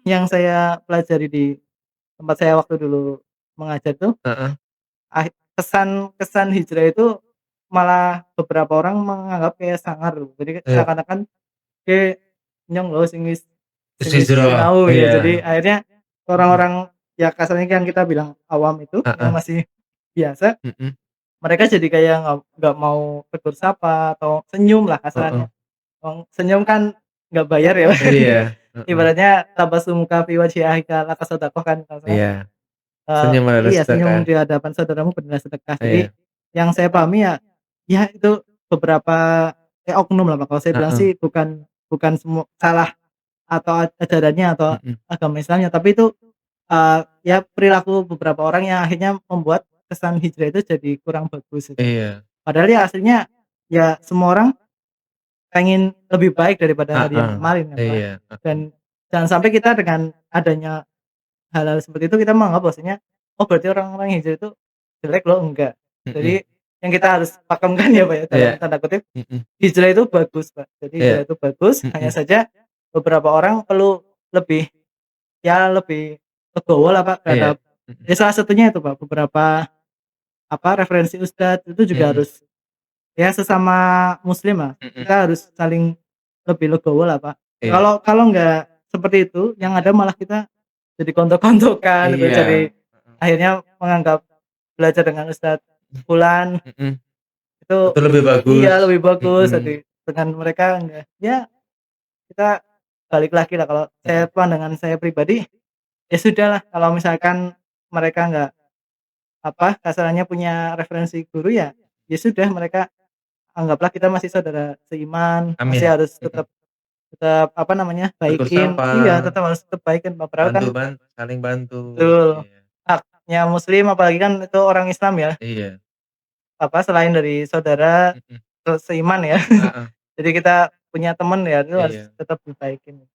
yang saya pelajari di tempat saya waktu dulu mengajar tuh, heeh. kesan kesan hijrah itu malah beberapa orang menganggap kayak sangar loh. Jadi Iya. seakan-akan kayak nyong loh sing wis Hijrah. sinau ya. Jadi Iya. akhirnya Mm-mm. orang-orang ya kasarnya yang kita bilang awam itu yang Heeh. masih biasa, Mm-mm. mereka jadi kayak nggak mau tegur sapa atau senyum lah Heeh. kasarnya. Senyum kan nggak bayar ya. Iya. Heeh. Ibaratnya tabassumuka fi wajhi akhika laka sedekah kan maksudnya, Iya. Senyum adalah iya senyum sedekah. di hadapan saudaramu benar sedekah. Jadi Iya. yang saya pahami ya, ya itu beberapa oknum lah Pak, kalau saya bilang Heeh. sih bukan bukan semua salah atau ajarannya atau Mm-mm. agama Islamnya, tapi itu, ya perilaku beberapa orang yang akhirnya membuat kesan hijrah itu jadi kurang bagus gitu. Iya. Padahal ya aslinya ya semua orang pengen lebih baik daripada hari yang Heeh. kemarin ya, Pak. Iya. Dan Heeh. jangan sampai kita dengan adanya hal-hal seperti itu kita menganggap bahwasanya, oh berarti orang-orang hijrah itu jelek loh, enggak. Mm-mm. Jadi yang kita harus pakemkan ya, Pak, ya, dalam Iya. tanda kutip, Mm-mm. hijrah itu bagus, Pak. Jadi Iya. hijrah itu bagus, hanya Mm-mm. saja beberapa orang perlu lebih lebih legowo lah, Pak, Iya. terhadap Mm-mm. ya salah satunya itu, Pak, beberapa referensi ustadz itu juga Mm-mm. harus ya sesama muslim lah, Mm-mm. kita harus saling lebih legowo lah, Pak. Iya. Kalau kalau nggak seperti itu, yang ada malah kita jadi kontok-kontokan gitu, Iya. jadi Heeh. akhirnya menganggap belajar dengan ustadz fulan Mm-mm. itu Itu lebih bagus. iya lebih bagus, Mm-mm. jadi dengan mereka enggak ya kita balik lagi lah kalau saya Mm-mm. pandangan saya pribadi, ya sudahlah kalau misalkan mereka nggak kasarnya punya referensi guru ya, ya sudah mereka anggaplah kita masih saudara seiman, masih Amin. harus Mm-mm. tetap tetap Tegur baikin sapa, iya tetap harus tetap baikin Pak, padahal kan saling bantu. betul, Iya. haknya muslim apalagi kan itu orang Islam ya, Iya. selain dari saudara Mm-mm. seiman ya. Heeh. Jadi kita punya teman ya itu harus Iya. tetap dibaikin.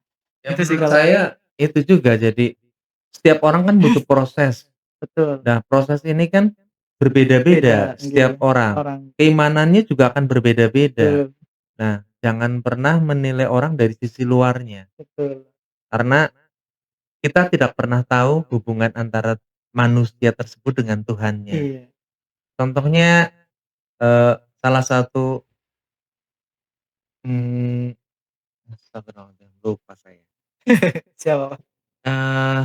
Ya Itu sih menurut kalau saya itu juga, jadi setiap orang kan butuh proses. betul, Nah, proses ini kan berbeda-beda beda setiap nggih, orang. orang Keimanannya juga akan berbeda-beda. betul Nah, jangan pernah menilai orang dari sisi luarnya. betul. Karena kita tidak pernah tahu hubungan antara manusia tersebut dengan Tuhannya. Iya, Contohnya, salah satu, mmm, astagfirullahaladzim, lupa saya. siapa Pak? Eee,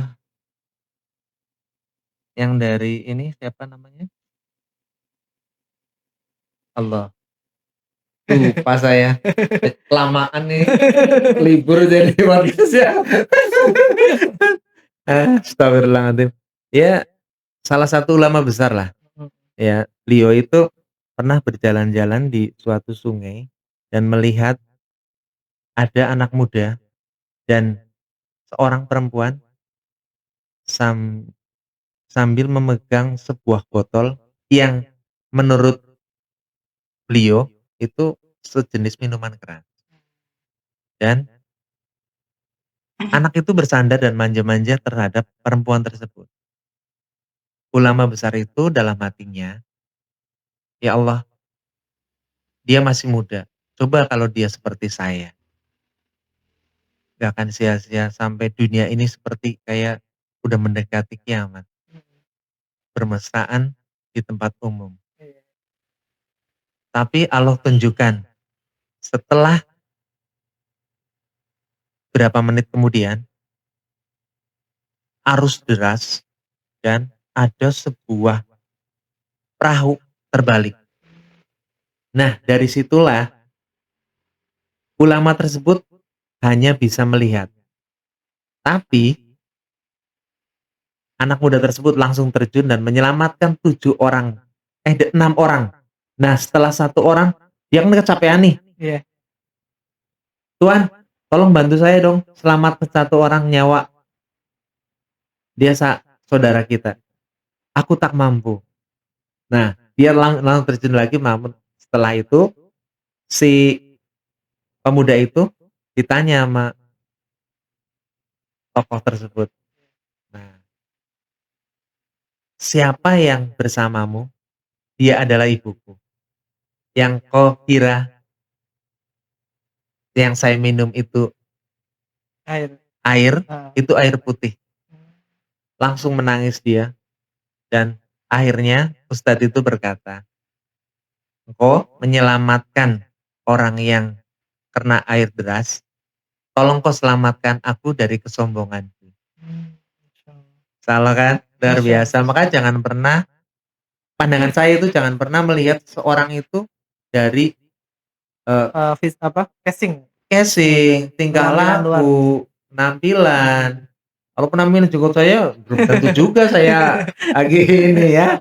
yang dari ini siapa namanya? Allah, lupa saya. Kelamaan nih, libur jadi podcast ya. Astagfirullahaladzim. Ya, salah satu ulama besar lah. Ya, beliau itu pernah berjalan-jalan di suatu sungai dan melihat ada anak muda dan seorang perempuan sam sambil memegang sebuah botol yang menurut beliau itu sejenis minuman keras. Dan anak itu bersandar dan manja-manja terhadap perempuan tersebut. Ulama besar itu dalam hatinya, "Ya Allah, dia masih muda. Coba kalau dia seperti saya, gak akan sia-sia sampai dunia ini seperti kayak udah mendekati kiamat, bermesraan di tempat umum." Iya, Tapi Allah tunjukkan, setelah berapa menit kemudian, arus deras dan ada sebuah perahu terbalik. Nah, dari situlah ulama tersebut hanya bisa melihat. Tapi anak muda tersebut langsung terjun dan menyelamatkan 6 orang. Nah, setelah 1 orang, dia kan kecapean nih. iya, "Tuan, tolong bantu saya dong, selamatkan 1 orang nyawa. Dia saudara kita." aku tak mampu. Nah, dia langsung terjun lagi, namun setelah itu si pemuda itu ditanya sama tokoh tersebut. Nah, siapa yang bersamamu? Dia adalah ibuku. Yang kau kira yang saya minum itu Air. air, Heeh. itu air putih. Langsung menangis dia dan akhirnya Ustadz itu berkata, engkau menyelamatkan orang yang kena air deras, tolong kau selamatkan aku dari kesombonganku. Masyaallah. Salah kan? Luar Masya biasa. Allah. Maka jangan pernah, pandangan saya itu jangan pernah melihat seorang itu dari Casing. casing, tingkah Penampilan luar. laku, penampilan. Kalau penampilan juga saya belum tentu juga saya lagi ini ya.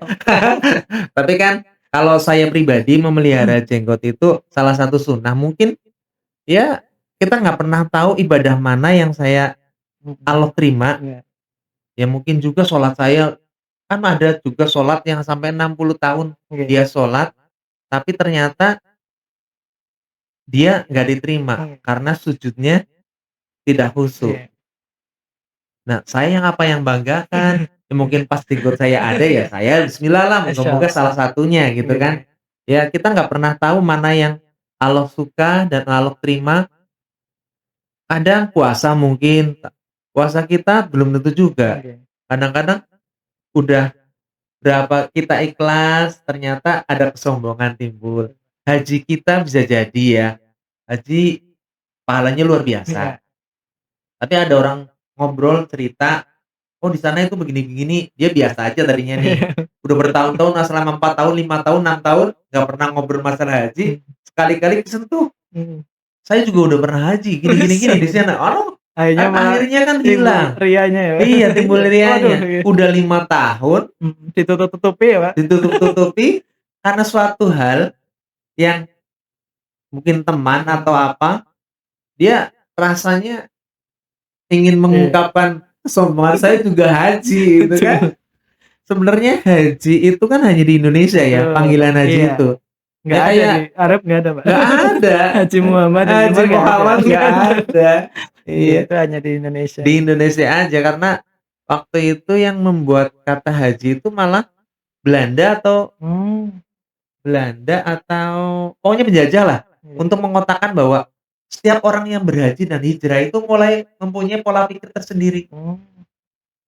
Tapi kan kalau saya pribadi memelihara jenggot itu salah satu sunnah, mungkin ya kita nggak pernah tahu ibadah mana yang saya Allah terima. Iya. Ya mungkin juga sholat saya, kan ada juga sholat yang sampai 60 tahun Iya. dia sholat, tapi ternyata dia nggak diterima Iya. karena sujudnya tidak khusyuk. Iya. Nah, saya yang apa yang banggakan, ya mungkin pas jenggot saya ada ya saya bismillah lah, moga-moga salah satunya gitu kan. Ya kita nggak pernah tahu mana yang Allah suka dan Allah terima. Kadang puasa mungkin, puasa kita belum tentu juga. Oke. Kadang-kadang udah berapa kita ikhlas, ternyata ada kesombongan timbul. Haji kita bisa jadi ya, haji pahalanya luar biasa. Iya. Tapi ada orang ngobrol cerita, oh di sana itu begini-begini, dia biasa aja tadinya nih. Udah bertahun-tahun, selama 4 tahun, 5 tahun, 6 tahun nggak pernah ngobrol masalah haji, sekali-kali kesentuh. Saya juga udah pernah haji, gini di sana. Oh, akhirnya kan hilang. Rianya ya. Iya, timbul rianya. Waduh, iya. Udah 5 tahun Ditutup-tutupi ya, Pak. ditutup-tutupi karena suatu hal yang mungkin teman atau apa, dia rasanya ingin mengungkapkan kesombongan saya juga haji gitu kan. Sebenarnya haji itu kan hanya di Indonesia ya, panggilan haji Iya. itu. Nggak ada di Arab, nggak ada, Pak. Nggak ada. Haji Muhammad nggak ada. Iya, Itu hanya di Indonesia. di Indonesia aja karena waktu itu yang membuat kata haji itu malah Belanda atau pokoknya penjajah lah, untuk mengotakkan bahwa setiap orang yang berhaji dan hijrah itu mulai mempunyai pola pikir tersendiri.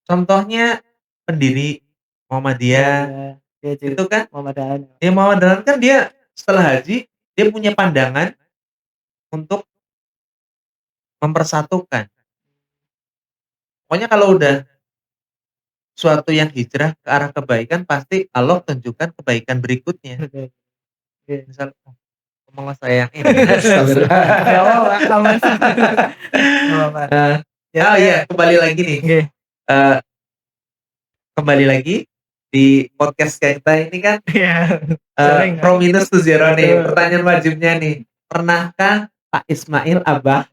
Contohnya pendiri Muhammadiyah itu kan, Muhammadiyah. ya Muhammadiyah kan dia setelah haji dia punya pandangan untuk mempersatukan. Pokoknya kalau udah suatu yang hijrah ke arah kebaikan, pasti Allah tunjukkan kebaikan berikutnya. Misal, malah saya yang ini. Kembali lagi nih. Kembali lagi di podcast kita ini kan. From minus to zero nih. Pertanyaan wajibnya nih. Pernahkah Pak Ismail Abah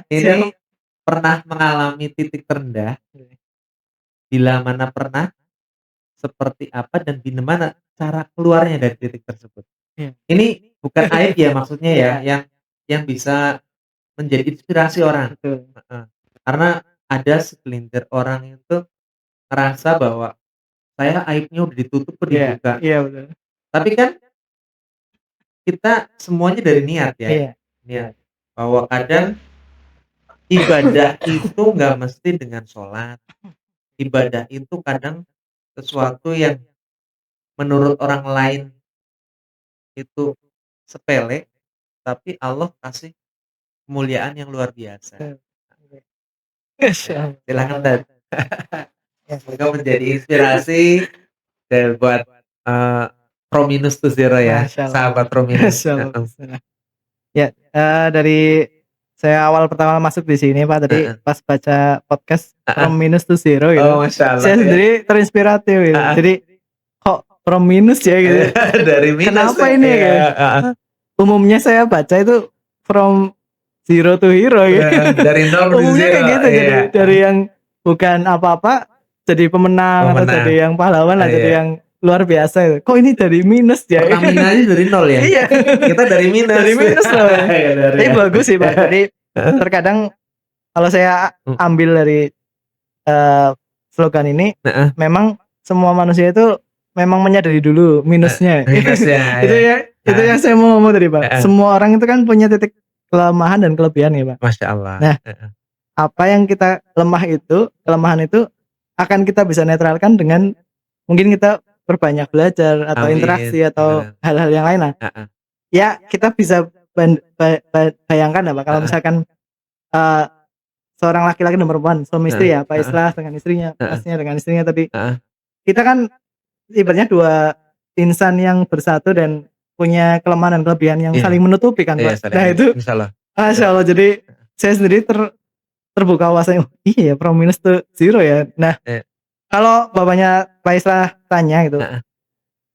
ini pernah mengalami titik terendah? Bila mana pernah, seperti apa dan bila mana cara keluarnya dari titik tersebut? Ini bukan aib ya maksudnya ya, yang bisa menjadi inspirasi orang. Karena ada segelintir orang itu ngerasa bahwa saya aibnya udah ditutup, udah dibuka. Iya, betul. Tapi kan kita semuanya dari niat ya. Niat. Bahwa kadang ibadah itu nggak mesti dengan sholat. Ibadah itu kadang sesuatu yang menurut orang lain itu sepele, tapi Allah kasih kemuliaan yang luar biasa. Silakan Dan. Semoga menjadi inspirasi dan buat from minus to zero ya, sahabat from minus. Ya, dari saya awal pertama masuk di sini Pak, tadi pas baca podcast from minus to zero gitu. Oh, Masya Allah, saya sendiri terinspiratif gitu. Jadi kok from minus ya gitu. Dari minus. Kenapa ini gitu? Umumnya saya baca itu from zero to hero gitu. Dari nol menuju umumnya zero. Kayak gitu. Jadi dari yang bukan apa-apa jadi pemenang atau Pemenang. jadi yang pahlawan lah, jadi Iya. yang luar biasa itu. Kok ini dari minus ya? Pertamina aja dari nol ya? Iya. Kita dari minus. Dari minus loh. Iya, Tapi bagus sih Pak. Jadi terkadang kalau saya ambil dari slogan ini, memang semua manusia itu memang menyadari dulu minusnya. Minusnya. Itu yang saya mau ngomong tadi Pak. Semua orang itu kan punya titik kelemahan dan kelebihan ya Pak. Masya Allah. Nah, apa yang kita kelemahan itu akan kita bisa netralkan dengan mungkin kita perbanyak belajar atau interaksi atau hal-hal yang lain lah. Ya kita bisa bayangkan ya Pak, kalau misalkan seorang laki-laki dan perempuan, suami istri ya, Pak Islah dengan istrinya, Masnya dengan istrinya tadi. Kita kan ibaratnya dua insan yang bersatu dan punya kelemahan dan kelebihan yang saling menutupi kan Pak. Nah itu Masya Allah, jadi saya sendiri terbuka wawasannya. Iya ya, from minus to zero ya. Nah kalau bapaknya Pak Islah tanya gitu,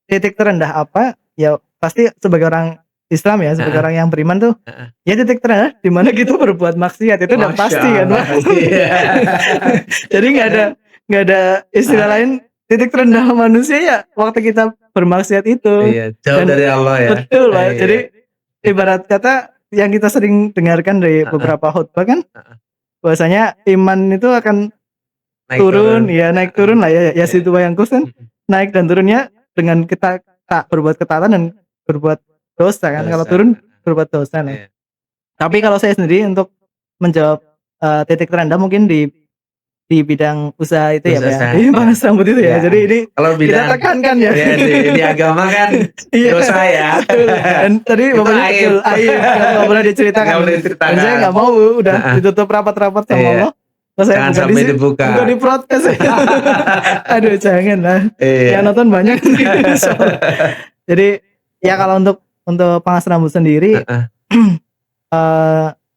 titik terendah apa? Ya pasti sebagai orang Islam ya, sebagai orang yang beriman tuh, ya titik terendah di mana kita berbuat maksiat itu udah pasti kan Pak. Jadi nggak ada istilah lain. Titik terendah manusia ya waktu kita bermaksiat itu. Iya, jauh dari Allah ya. Betul Pak. Jadi ibarat kata yang kita sering dengarkan dari beberapa khutbah kan, bahwasanya iman itu akan naik turun lah ya situ yang kan naik dan turunnya dengan kita berbuat ketaatan dan berbuat dosa kan. Kalau turun berbuat dosa nah. Tapi kalau saya sendiri untuk menjawab titik terendah mungkin di bidang usaha itu ya Pak ya. Ini Bang Sambut itu ya. Jadi ini kalau kita tekankan ya. Di agama kan dosa ya. Dan tadi Bapaknya aib nggak boleh diceritakan. Dan saya nggak mau udah ditutup rapat-rapat sama Allah. Jangan sampai dibuka. Bukan di protes. Aduh jangan lah. Yang nonton banyak. Jadi ya kalau untuk Pangkas Rambut sendiri,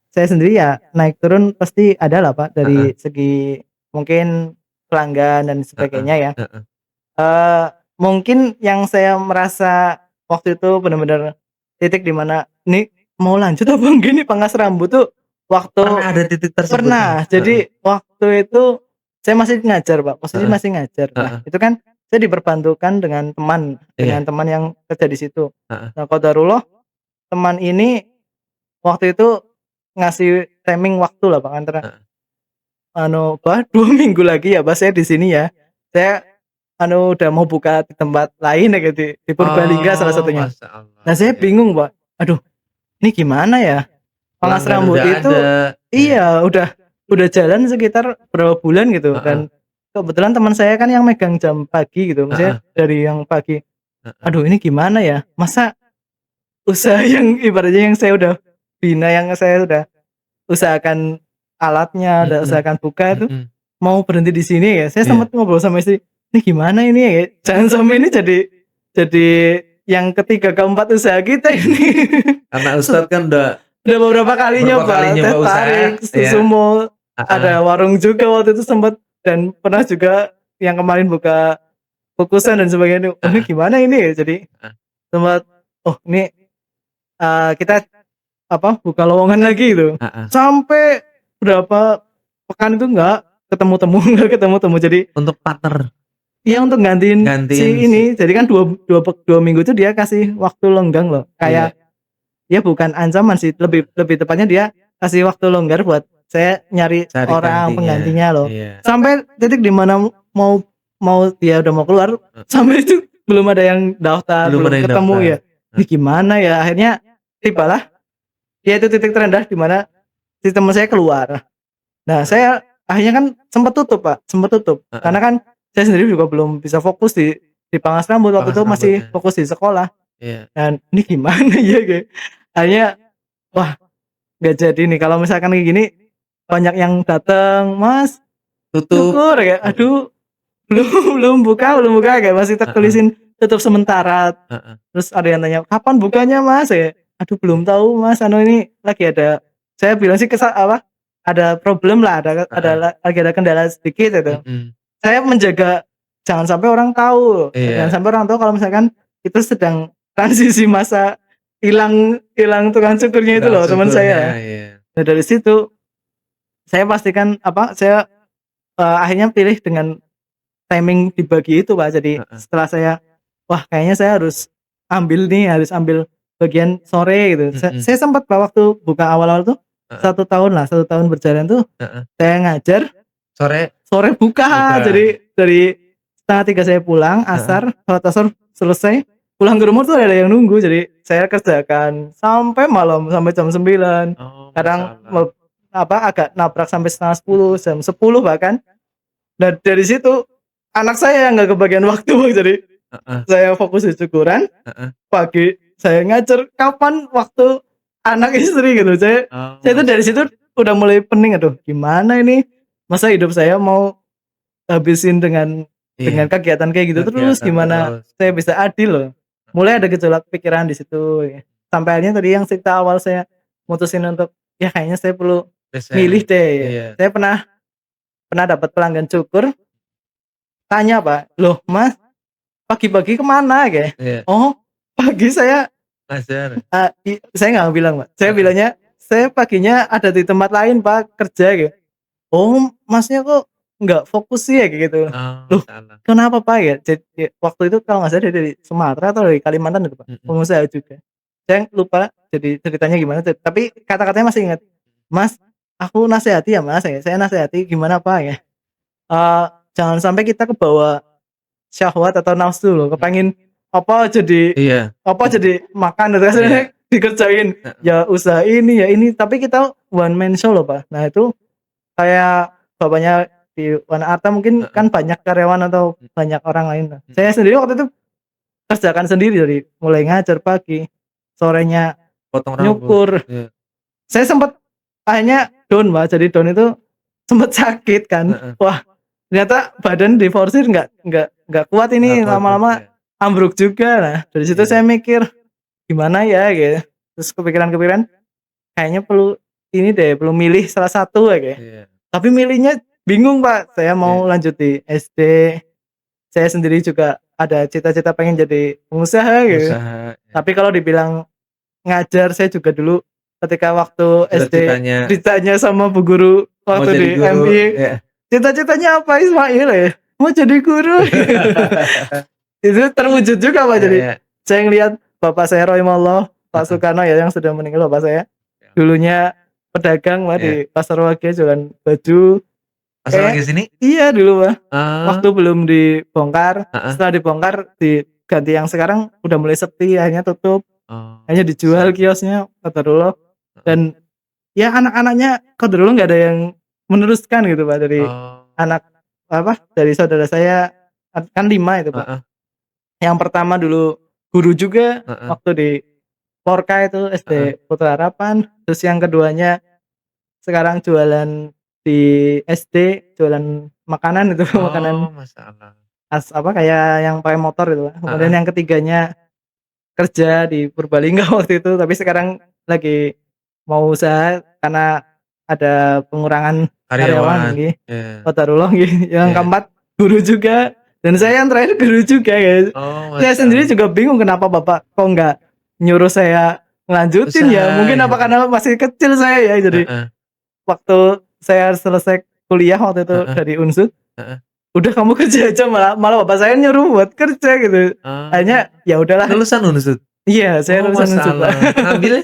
saya sendiri ya naik turun pasti ada lah Pak dari segi mungkin pelanggan dan sebagainya ya. Mungkin yang saya merasa waktu itu benar-benar titik di mana nih mau lanjut apa enggak nih Pangkas Rambut tuh waktu pernah ada titik tersebut. Pernah. Jadi waktu itu saya masih ngajar Pak, posisi masih ngajar. Nah, itu kan saya diperbantukan dengan teman yang kerja di situ. Nah, qadarullah teman ini waktu itu ngasih timing waktu lah Pak antara 2 minggu lagi ya Pak saya di sini ya. Saya udah mau buka di tempat lain ya gitu, di Purbalingga salah satunya. Nah, saya bingung Pak. Aduh, ini gimana ya? Pangkas Rambut itu iya udah jalan sekitar berapa bulan gitu dan kebetulan teman saya kan yang megang jam pagi gitu, maksudnya dari yang pagi. Aduh, ini gimana ya? Masa usaha yang ibaratnya yang saya udah bina, yang saya udah usahakan alatnya, udah usahakan buka itu mau berhenti di sini ya. Saya sempat ngobrol sama istri, ini gimana ini ya? Jangan sampai ini jadi yang ketiga keempat usaha kita ini. Karena Ustadz kan udah beberapa kali nyoba teh tarik, sumo, ada warung juga waktu itu sempat dan pernah juga yang kemarin buka kukusan dan sebagainya. Ini gimana ini ya? Jadi sempat ini kita buka lowongan lagi gitu. Sampai berapa pekan itu nggak ketemu temu. Jadi untuk partner. Iya, untuk gantiin si ini. Jadi kan 2 minggu itu dia kasih waktu lenggang loh. Kayak ya bukan ancaman sih, lebih tepatnya dia kasih waktu longgar buat saya nyari orang penggantinya loh. Sampai titik di mana mau dia udah mau keluar, sampai itu belum ada yang daftar, belum ketemu ya. Ini gimana ya? Akhirnya tibalah ya itu titik terendah di mana sistem saya keluar. Nah, saya akhirnya kan sempat tutup Pak, karena kan saya sendiri juga belum bisa fokus di Pangkas Rambut waktu itu masih fokus di sekolah. Dan ini gimana ya kayak akhirnya wah nggak jadi nih kalau misalkan kayak gini banyak yang datang Mas tutup kayak aduh belum buka kayak masih tertulisin tutup sementara. Terus ada yang tanya kapan bukanya Mas ya aduh belum tahu Mas ini lagi ada, saya bilang sih ada problem lah, lagi ada kendala sedikit itu. Saya menjaga jangan sampai orang tahu, kalau misalkan itu sedang transisi masa hilang tukang cukurnya itu loh teman saya. Nah, dari situ saya pastikan saya akhirnya pilih dengan timing dibagi itu, Pak. Jadi Heeh. setelah saya, wah kayaknya saya harus ambil bagian sore gitu. Mhm. Saya sempat Pak waktu buka awal-awal tuh Heeh. 1 tahun berjalan tuh Heeh. saya ngajar, Sore sore buka. buka. Jadi dari 2:30 saya pulang, Heeh. sholat asar selesai, pulang ke rumah tuh ada yang nunggu. Jadi saya kerjakan sampai malam, sampai jam 9. Oh, Kadang masyaallah. agak nabrak sampai setengah 10, Mhm. jam 10 bahkan. Dan dari situ anak saya yang nggak kebagian waktu. Jadi Heeh. saya fokus di syukuran, Heeh. pagi saya ngajar, kapan waktu anak istri gitu. Saya Oh, saya tuh dari situ masyaallah. udah mulai pening, aduh gimana ini, masa hidup saya mau habisin dengan Iya, kegiatan kayak gitu terus, kegiatan gimana terus. saya bisa adil loh. Mulai ada gejolak pikiran di situ ya. Sampai akhirnya tadi yang cerita awal saya mutusin untuk, ya kayaknya saya perlu milih Resign. deh ya. Iya. Saya pernah dapat pelanggan cukur, tanya Pak, "Loh Mas, pagi-pagi kemana?" Kayak. Iya. "Oh, pagi saya," Ngajar. saya nggak bilang Pak, saya Heeh. bilangnya, "Saya paginya ada di tempat lain Pak, kerja," gitu. "Oh, Masnya kok nggak fokus sih ya?" Kayak gitu. Oh, "Loh, masyaallah. kenapa Pak?" Ya, waktu itu kalau nggak salah dia dari Sumatera atau dari Kalimantan itu Pak, Mhm. pengusaha juga. Saya lupa jadi ceritanya gimana, tapi kata-katanya masih ingat, "Mas, aku nasihati ya Mas," saya nasihati, "Gimana Pak?" Ya, eee, "Jangan sampai kita kebawa syahwat atau nafsu loh, kepengen Iya. apa jadi makan terus Iya. dikerjain, Heeh. ya usaha ini, ya ini, tapi kita one man show loh Pak." Nah itu kayak bapaknya di Wana Arta mungkin Heeh. kan banyak karyawan atau Mhm. banyak orang lain. Mhm. Saya sendiri waktu itu kerjakan sendiri dari mulai ngajar pagi, sorenya Potong rambut. nyukur. Iya. Saya sempat akhirnya down Pak, jadi down itu sempet sakit kan. Heeh. Wah, ternyata badan diforsir nggak kuat Nggak ini, kuat ya? lama-lama Iya. ambruk juga. Nah, dari situ Iya. saya mikir, gimana ya gitu. Terus kepikiran, kayaknya perlu ini deh, perlu milih salah satu ya kayak. Iya. Tapi milihnya bingung Pak, saya mau Iya. lanjut di SD, saya sendiri juga ada cita-cita pengen jadi pengusaha gitu. Usaha. Iya. Tapi kalau dibilang ngajar, saya juga dulu ketika waktu SD Cita-citanya ditanya sama bu guru mau waktu jadi di guru. MI, Iya. "Cita-citanya apa Ismail?" ya, "Mau jadi guru." Itu terwujud juga Pak, Iya, jadi iya. saya ngelihat bapak saya rahimahullah, Pak Heeh. Soekarno ya yang sudah meninggal bapak saya, Ya. dulunya pedagang Pak Iya. di Pasar Wage jualan baju. Pasar Wage sini? Iya dulu Pak, Oh. waktu belum dibongkar, Heeh. setelah dibongkar diganti yang sekarang udah mulai sepi, akhirnya tutup, Oh, hanya dijual sayang. kiosnya, qadarullah. Heeh. Dan ya anak-anaknya qadarullah nggak ada yang meneruskan gitu Pak, dari Oh. dari saudara saya, kan 5 itu Pak. Heeh. Yang pertama dulu guru juga Heeh. waktu di Porka itu Heeh. SD Putra Harapan, terus yang keduanya sekarang jualan di SD, jualan makanan itu, makanan Oh, masyaallah. kayak yang pakai motor itu Pak. Kemudian Heeh. yang ketiganya kerja di Purbalingga waktu itu, tapi sekarang lagi mau usaha karena ada pengurangan karyawan Karyawan. nggih, Iya. qadarullah nggih. Yang Iya. keempat guru juga, dan saya yang terakhir guru juga guys. Oh, Saya sendiri masyaallah. juga bingung kenapa bapak kok nggak nyuruh saya ngelanjutin ya, Usaha, mungkin apa ya. karena masih kecil saya ya, jadi Heeh. waktu saya selesai kuliah waktu itu Heeh. dari Unsud, Heeh. "Udah kamu kerja aja," malah bapak saya nyuruh buat kerja gitu. Oh. Akhirnya ya udahlah. Lulusan Unsud? Iya, saya Oh, lulusan Unsud Pak. masyaallah. Ngambilnya?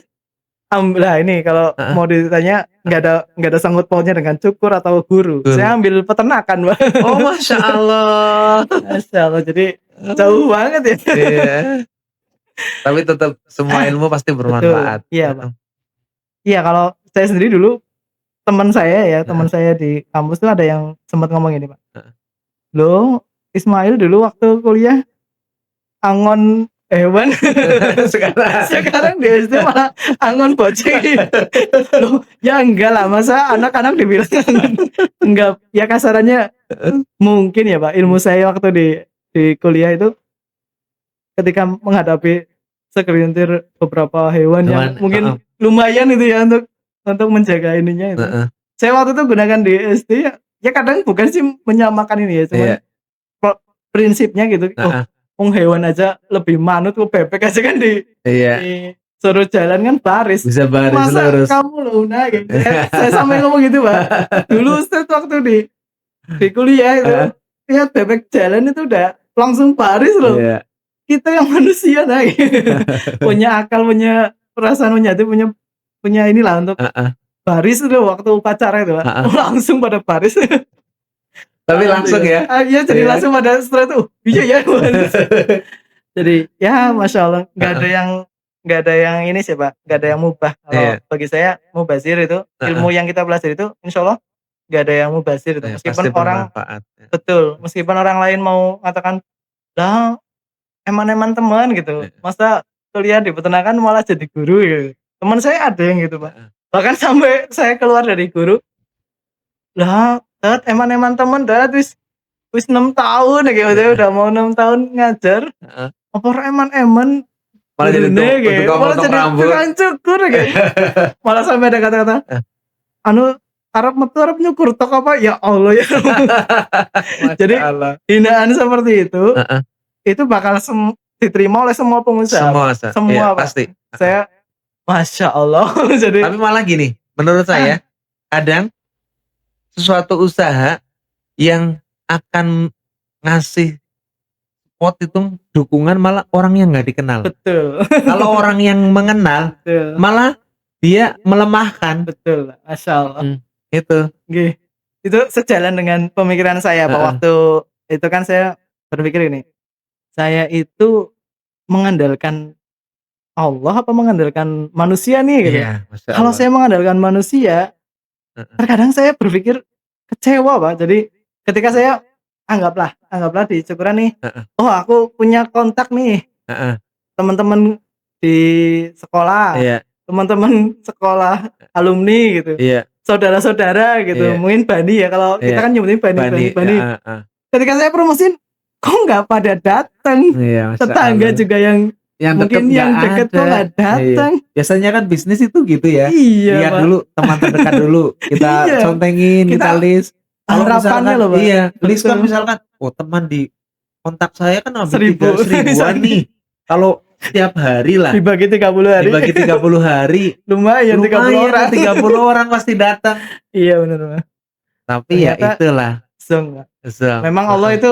Lah ini kalau Heeh. mau ditanya nggak ada sangkut pautnya dengan cukur atau guru. Guru. Saya ambil peternakan Pak. Oh, masyaallah. Masyaallah, jadi jauh banget ya. Iya. Tapi tetap semua ilmu pasti Betul, bermanfaat. iya Pak. Heeh. Iya, kalau saya sendiri dulu teman Heeh. saya di kampus tuh ada yang sempat ngomong gini Pak, Heeh. "Loh, Ismail dulu waktu kuliah angon hewan, sekarang di SD malah angon boceng." Loh, ya enggak lah, masa anak-anak dibilang enggak, ya kasarannya mungkin ya Pak, ilmu saya waktu di kuliah itu ketika menghadapi segelintir beberapa hewan yang Hewan, mungkin heeh. lumayan itu ya untuk menjaga ininya itu. Heeh. Saya waktu itu gunakan di SD ya kadang bukan sih menyamakan ini ya, cuman Iya. prinsipnya gitu. Heeh. Hewan aja lebih manut kok, bebek aja kan Iya. suruh jalan kan baris. Bisa baris Masa lurus. kamu Luna gitu. Saya sampai ngomong gitu Pak. Dulu Ustaz waktu di kuliah itu Heeh. lihat bebek jalan itu udah langsung baris loh. Iya. Kita yang manusia nah punya akal, punya perasaan, punya hati, punya inilah untuk Heeh. baris itu waktu upacara itu, Pak. Heeh. Langsung pada baris. Tapi langsung ya. Iya, jadi Iya. langsung pada setelah itu, iya ya. Jadi ya Masya Allah, nggak ada yang ini sih Pak, nggak ada yang mubah. Kalau Iya. bagi saya mubazir itu ilmu yang kita pelajari itu Insya Allah nggak ada yang mubazir itu. Iya, Meskipun pasti orang bermanfaat. betul, meskipun orang lain mau katakan lah eman-eman teman gitu, Iya. masa kuliah di peternakan malah jadi guru gitu. Teman saya ada yang gitu Pak. Heeh. Bahkan sampai saya keluar dari guru, lah dat eman-eman teman dat wis 6 tahun ya gitu, Iya. udah mau 6 tahun ngajar. Heeh. Apa eman-eman Malah jadi gurune, gitu. tukang Malah potong jadi rambut. tukang cukur gitu. Malah sampai ada kata-kata, anu arep metu arep nyukur tok apa? Ya Allah ya. Jadi Masyaallah. hinaan seperti itu, Heeh. itu bakal diterima oleh semua pengusaha. Semua Iya, Pak. pasti. Saya Masya Allah. Jadi Tapi malah gini, menurut saya kadang sesuatu usaha yang akan ngasih support itu dukungan malah orang yang nggak dikenal. betul, Kalau orang yang mengenal betul, malah dia melemahkan. betul. Masya Allah. Itu. Nggih. Itu sejalan dengan pemikiran saya Pak. Heeh. Waktu itu kan saya berpikir ini, saya itu mengandalkan Allah apa mengandalkan manusia nih gitu. Iya, Masya Kalau Allah. saya mengandalkan manusia, terkadang saya berpikir kecewa Pak. Jadi ketika saya anggaplah di syukuran nih, oh aku punya kontak nih, Heeh. teman-teman di sekolah, Iya, teman-teman sekolah alumni gitu, iya, saudara-saudara gitu, Iya. mungkin Bani ya, kalau kita Iya. kan nyebutin Bani. Heeh. Ketika saya promosiin, kok nggak pada datang? Iya, Masya Tetangga Allah. juga yang Yang mungkin deket yang nggak deket kok ada. nggak datang. Iya. Biasanya kan bisnis itu gitu ya. Iya, Lihat Pak. dulu teman terdekat dulu. Kita Iya. contengin, kita Kita list. Kalau harapannya misalkan, loh, Pak. iya, list kan Betul. misalkan, oh teman di kontak saya kan hampir 1000. 3.000-an nih. Kalau setiap hari lah, Dibagi 30 hari. dibagi 30 hari, Lumayan 30 orang. 30 orang pasti datang. Iya benar Pak. Tapi ya Ternyata itulah. zong, Pak. Zong. Memang Allah itu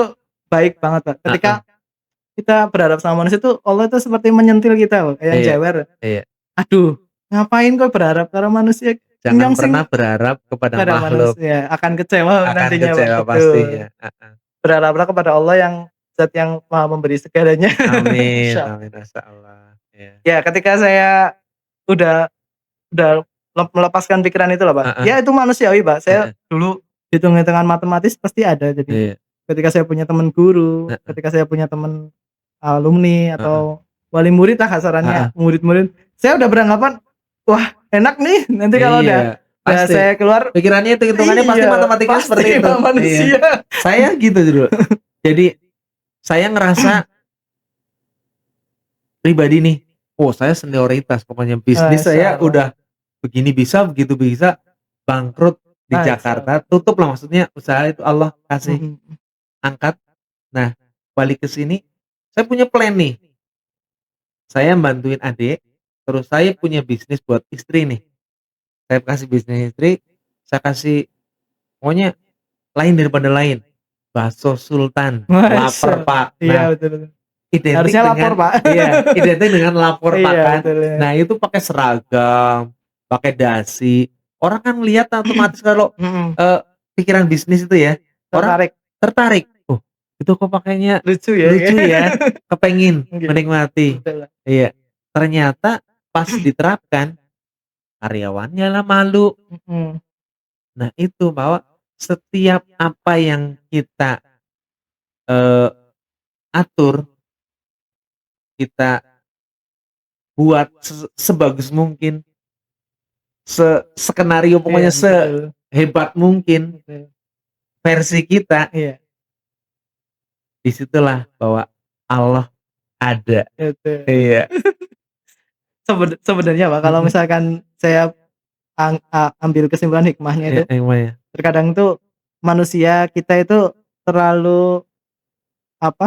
baik banget Pak. Ketika kita berharap sama manusia itu Allah itu seperti menyentil kita loh, kayak Iya. jewer. Iya. Aduh, ngapain kok berharap karena manusia? Jangan Yang pernah berharap kepada pada makhluk. manusia akan kecewa Akan nantinya Pak. kecewa Betul. pasti ya. Berharaplah kepada Allah yang zat yang maha memberi segalanya. Amin. Insya Allah. Amin. Masya Allah. Ya. Ya ketika saya udah melepaskan pikiran itu lah Pak. Ya itu manusiawi Pak. Saya dulu hitung-hitungan matematis pasti ada. Jadi Iya. ketika saya punya teman guru, ketika saya punya teman alumni atau wali murid lah kasarannya, murid-murid, saya udah beranggapan wah enak nih nanti kalau udah pasti. saya keluar Pikirannya itu hitungannya pasti iya, matematika pasti seperti itu. manusia. Iya. Saya gitu dulu. Jadi saya ngerasa pribadi nih, oh saya senioritas pokoknya bisnis saya Masya Allah. udah begini bisa, begitu bisa, bangkrut di Masya Jakarta, tutup lah maksudnya usaha itu Allah kasih angkat. Nah, balik ke sini, saya punya plan nih. Saya bantuin adik, terus saya punya bisnis buat istri nih. Saya kasih bisnis istri, saya kasih pokoknya lain daripada lain. Bakso Sultan, lapar Pak. Iya Nah, betul. identik Harusnya dengan, lapor Pak. Iya, identik dengan lapor Pak Iya, kan. betul, ya. Nah, itu pakai seragam, pakai dasi. Orang kan lihat otomatis kalau pikiran bisnis itu ya, orang tertarik. Oh, itu kok pakainya lucu ya. kepengin Gitu. menikmati. Betul. Iya. Ternyata pas diterapkan karyawannya lah malu. Nah, itu bahwa setiap apa yang kita atur, kita buat sebagus mungkin, skenario pokoknya Iya, betul. sehebat mungkin Betul. versi kita, Iya, disitulah bahwa Allah ada. betul. Iya. Sebenarnya Pak, kalau misalkan saya ambil kesimpulan hikmahnya itu, terkadang tuh manusia kita itu terlalu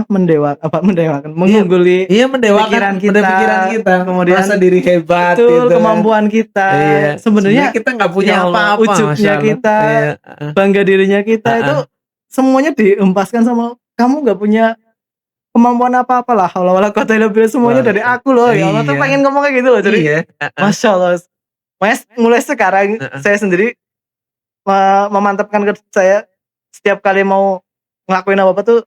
mendewakan, mengungguli mendewakan pikiran kita, kemudian merasa diri hebat, betul, gitu. kemampuan kita. Sebenarnya kita nggak punya ya Allah, apa-apa, ujubnya Masya Allah. kita, Iya. bangga dirinya kita itu semuanya dihempaskan sama kamu nggak punya kemampuan apa-apa lah, haula wala quwata illa billah, semuanya Wah, dari aku loh, ya Allah tuh iya, pengen ngomong kayak gitu loh. Jadi iya, heeh, Masya Allah, makanya mulai sekarang heeh, saya sendiri memantapkan ke saya setiap kali mau ngelakuin apa-apa tuh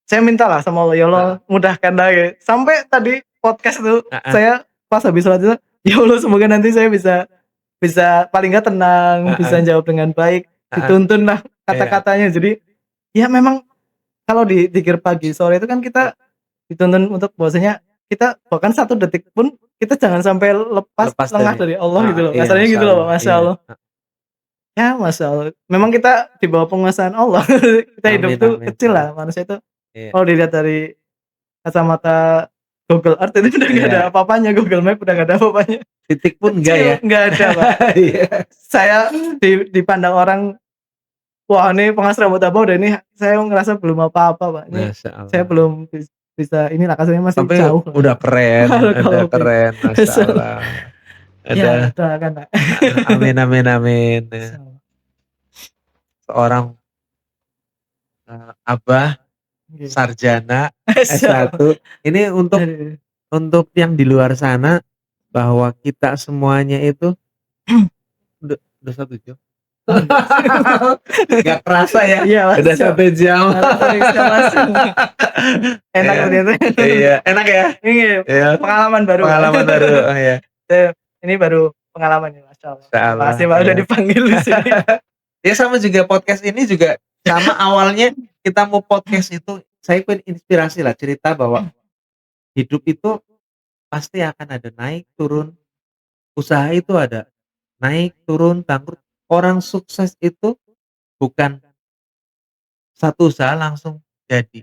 saya mintalah sama Allah, "Ya Allah heeh, mudahkanlah," ya. Sampai tadi podcast tuh heeh, saya pas habis sholat itu, "Ya Allah semoga nanti saya bisa bisa paling nggak tenang, bisa heeh, jawab dengan baik, heeh, dituntunlah iya, kata-katanya." Jadi ya memang kalau di zikir pagi sore itu kan kita dituntun untuk bahwasanya kita bahkan 1 detik pun kita jangan sampai lepas lepas lengah dari dari Allah gitu loh, iya, kasarnya gitu loh Pak, masyaallah, Masya iya, Allah. Ya Masya Allah, memang kita di bawah penguasaan Allah, kita hidup amin, tuh amin, kecil amin, lah, manusia itu iya, kalau dilihat dari kacamata Google Earth itu udah nggak ada iya, apa-apanya, Google Map udah nggak ada apa-apanya, titik pun enggak kecil, ya? nggak ada Pak. Iya, Saya dipandang orang, wah ini pengas rambut apa udah ini saya ngerasa belum apa-apa Pak, ini saya masyaallah, belum bisa inilah kasarnya masih tapi jauh lah. udah Barakallahu fiik. keren, masyaallah, Ya udah doakan Pak. amin, amin, amin, Insyaallah. seorang, abah Nggih. sarjana Masyaallah. S1 ini Aduh. untuk yang di luar sana bahwa kita semuanya itu udah 1 jam. Nggak kerasa ya, Iya Mas, udah 1 jam. langsung. Enak Iya, ternyata. iya, enak ya? Ini Iya, pengalaman baru. pengalaman baru, oh ya, Ini baru pengalaman nih Masya Allah. insyaallah, Makasih Pak udah iya. dipanggil di sini. Ya sama juga podcast ini juga sama awalnya kita mau podcast itu saya pun inspirasi lah cerita bahwa hidup itu pasti akan ada naik turun, usaha itu ada naik turun bangkrut. Orang sukses itu bukan satu usaha langsung jadi,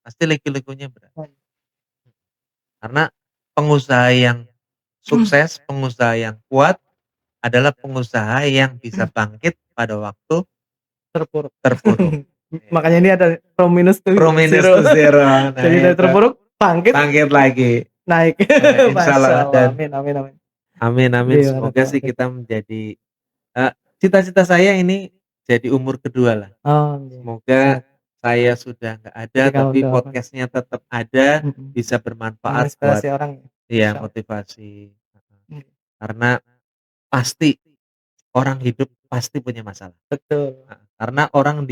pasti liku-likunya berat. Karena pengusaha yang sukses, pengusaha yang kuat adalah pengusaha yang bisa bangkit pada waktu Terpuruk. terpuruk. Makanya ini ada from minus to From minus zero. to zero. Nah, Jadi dari itu. terpuruk bangkit Bangkit lagi. naik. Insya Masya Allah. Allah. Dan Amin amin amin. amin, amin. Iya, Semoga sih barakallahu fiik. kita menjadi cita-cita saya ini jadi umur kedua lah. Oh, iya. Semoga saya sudah nggak ada, Jadi kalau tapi udah apa? podcastnya tetap ada, bisa bermanfaat buat Menginspirasi orang. ya Insya Allah. motivasi. Hmm. Karena pasti orang hidup pasti punya masalah. Betul. Karena orang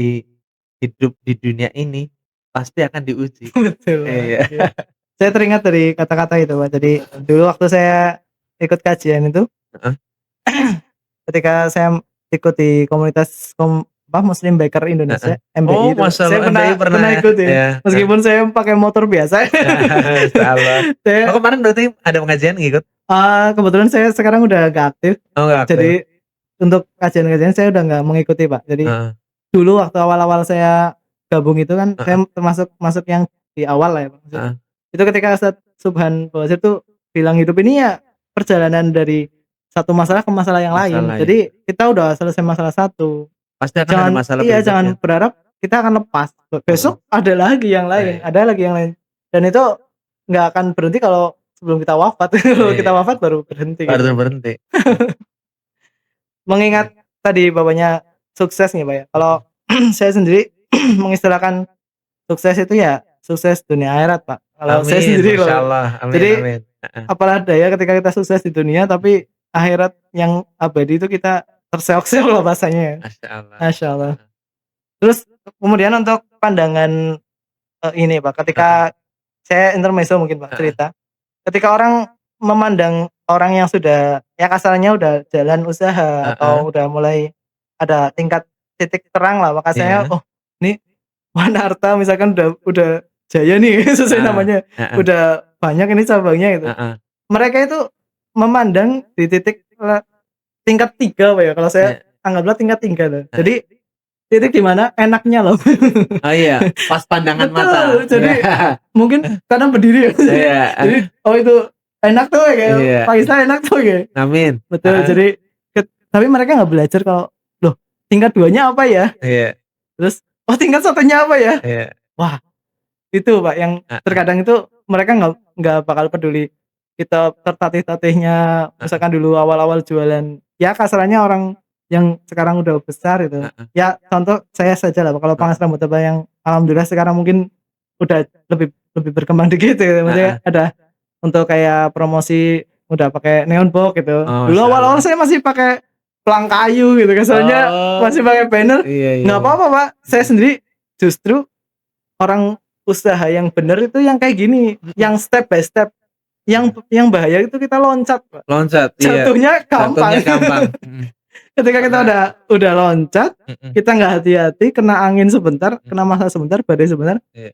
hidup di dunia ini pasti akan diuji. Betul. Iya. Iya. Saya teringat dari kata-kata itu Pak. Jadi dulu waktu saya ikut kajian itu, Heeh. ketika saya ikut di komunitas Muslim Biker Indonesia MBI Oh, itu, Masya saya Allah, MBI pernah ya? ikut ya. Iya. Meskipun saya pakai motor biasa. Salah. Saya Oh, kemarin berarti ada pengajian ngikut? kebetulan saya sekarang udah gak aktif. Oh, nggak aktif. Jadi untuk kajian-kajian saya udah nggak mengikuti Pak. Jadi Heeh. dulu waktu awal-awal saya gabung itu kan saya termasuk masuk yang di awal lah ya Pak. Heeh. Itu ketika Ustaz Subhan Bawazir tuh bilang hidup ini ya perjalanan dari satu masalah ke masalah yang lain. Masalah, Jadi kita udah selesai masalah satu. Pasti akan ada masalah Iya, berikutnya. jangan berharap kita akan lepas. Besok ada lagi yang lain, Iya. ada lagi yang lain. Dan itu nggak akan berhenti kalau sebelum kita wafat. Kalau kita Iya. wafat baru berhenti. Gitu. Baru berhenti. Mengingat tadi bapaknya sukses nih Pak ya. Kalau saya sendiri mengistilahkan sukses itu ya sukses dunia akhirat Pak. Kalau saya sendiri Masya loh. Allah. Amin, Jadi amin. apalah daya ketika kita sukses di dunia tapi akhirat yang abadi itu kita terseok-seok loh bahasanya. Masya Allah. Masya Allah. Terus kemudian untuk pandangan ini Pak, ketika saya intermezzo mungkin Pak cerita. Ketika orang memandang orang yang sudah ya kasarnya udah jalan usaha atau udah mulai ada tingkat titik terang lah, maka saya oh ini Manarta misalkan udah jaya nih sesuai namanya. Udah banyak ini cabangnya gitu. Mereka itu memandang di titik tingkat 3 Pak ya. Kalau saya anggaplah tingkat 3 loh. Jadi titik di mana enaknya loh. Oh iya, pas pandangan Betul, mata. jadi mungkin karena berdiri ya. Iya. Jadi oh itu enak tuh kayak Iya. Pakistan enak tuh kayak. Amin. Betul. Jadi tapi mereka nggak belajar kalau loh tingkat 2-nya apa ya? Iya. Terus oh tingkat 1-nya apa ya? Iya. Wah, itu Pak yang terkadang itu mereka nggak bakal peduli kita tertatih-tatihnya misalkan dulu awal-awal jualan ya kasarannya orang yang sekarang udah besar itu. Heeh. Ya contoh saya saja lah, kalau pangkas rambut Abah yang alhamdulillah sekarang mungkin udah lebih berkembang dikit gitu, Heeh. maksudnya ada untuk kayak promosi udah pakai neon box gitu. Oh, Dulu masya awal-awal Allah. saya masih pakai pelang kayu gitu, kesannya Oh, masih pakai banner. iya iya Nggak iya. apa-apa Pak, saya sendiri justru orang usaha yang bener itu yang kayak gini, yang step by step. Yang bahaya itu kita loncat Pak, Loncat, iya. jatuhnya gampang. Jatuhnya gampang. Ketika kita Karena udah loncat, kita nggak hati-hati, kena angin sebentar, kena masa sebentar, badai sebentar, Iya.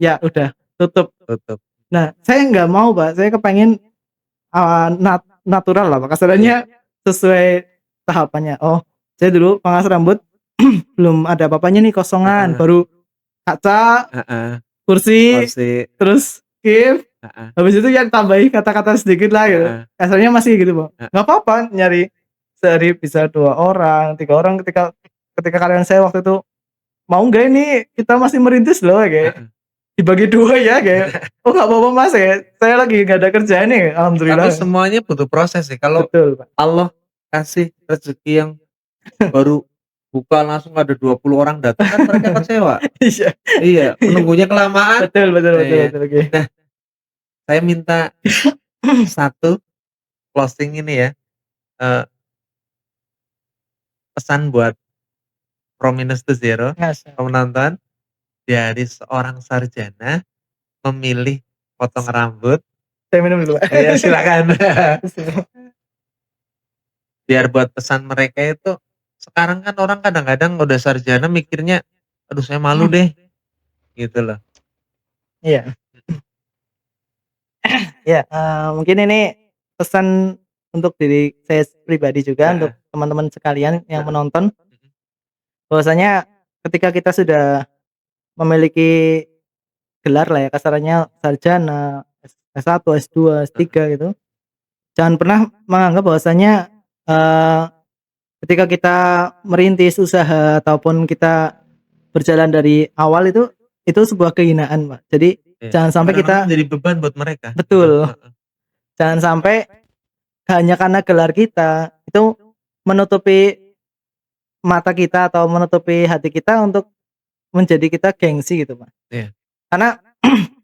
ya udah tutup. Tutup. Nah, saya nggak mau Pak, saya kepengen natural lah Pak, kasarannya sesuai tahapannya. Oh, saya dulu pangkas rambut belum ada apa-apanya nih, kosongan, baru kaca, Heeh. kursi, Kursi. terus kip, Heeh. habis itu ya tambahin kata-kata sedikit lah gitu. Heeh. Kasarnya masih gitu Pak. Nggak apa-apa nyari sehari bisa 2 orang, 3 orang ketika karyawan saya waktu itu, "Mau nggak ini kita masih merintis loh," kayak, "dibagi 2 ya," kayak, "Oh nggak apa-apa Mas," ya, "saya lagi nggak ada kerjaan nih," Tapi alhamdulillah. semuanya butuh proses sih. Kalau Betul Pak. Allah kasih rezeki yang baru buka langsung ada 20 orang datang, kan mereka kecewa. Iya. Iya, menunggunya kelamaan. Betul, Iya. oke. Nah, saya minta satu closing ini ya, pesan buat From Minus to Zero, penonton, dari seorang sarjana memilih potong rambut. Saya minum dulu Pak. Iya, silakan. Biar buat pesan mereka itu, sekarang kan orang kadang-kadang udah sarjana mikirnya, aduh saya malu deh, gitu loh. Iya. Ya, mungkin ini pesan untuk diri saya pribadi juga, untuk teman-teman sekalian yang menonton, bahwasanya ketika kita sudah memiliki gelar lah ya, kasarannya sarjana, S1, S2, S3 gitu, jangan pernah menganggap bahwasanya, ketika kita merintis usaha ataupun kita berjalan dari awal itu sebuah kehinaan Pak. Jadi jangan sampai kita jadi beban buat mereka. betul, jangan sampai hanya karena gelar kita itu menutupi mata kita atau menutupi hati kita untuk menjadi kita gengsi gitu Pak. Iya. Karena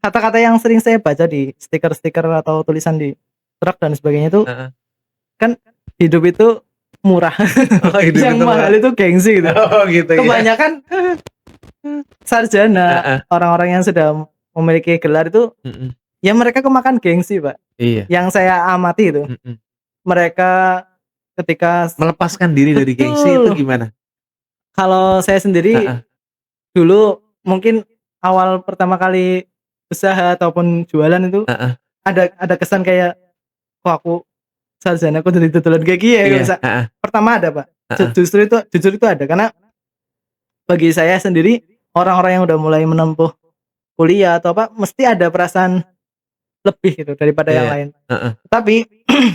kata-kata yang sering saya baca di stiker-stiker atau tulisan di truk dan sebagainya itu, kan hidup itu murah. Oh, hidup Yang itu mahal murah. itu gengsi gitu. Oh, gitu ya. Kebanyakan sarjana, orang-orang yang sudah memiliki gelar itu, ya mereka kemakan gengsi Pak. Iya. Yang saya amati itu, mereka ketika Melepaskan diri dari gengsi itu Betul. gimana? Kalau saya sendiri dulu mungkin awal pertama kali usaha ataupun jualan itu ada kesan kayak, kok aku sarjana kok jadi tutulan kayak gini ya. Iya. Pertama ada Pak, jujur itu ada, karena bagi saya sendiri orang-orang yang udah mulai menempuh kuliah atau apa mesti ada perasaan lebih gitu daripada yang lain. Tapi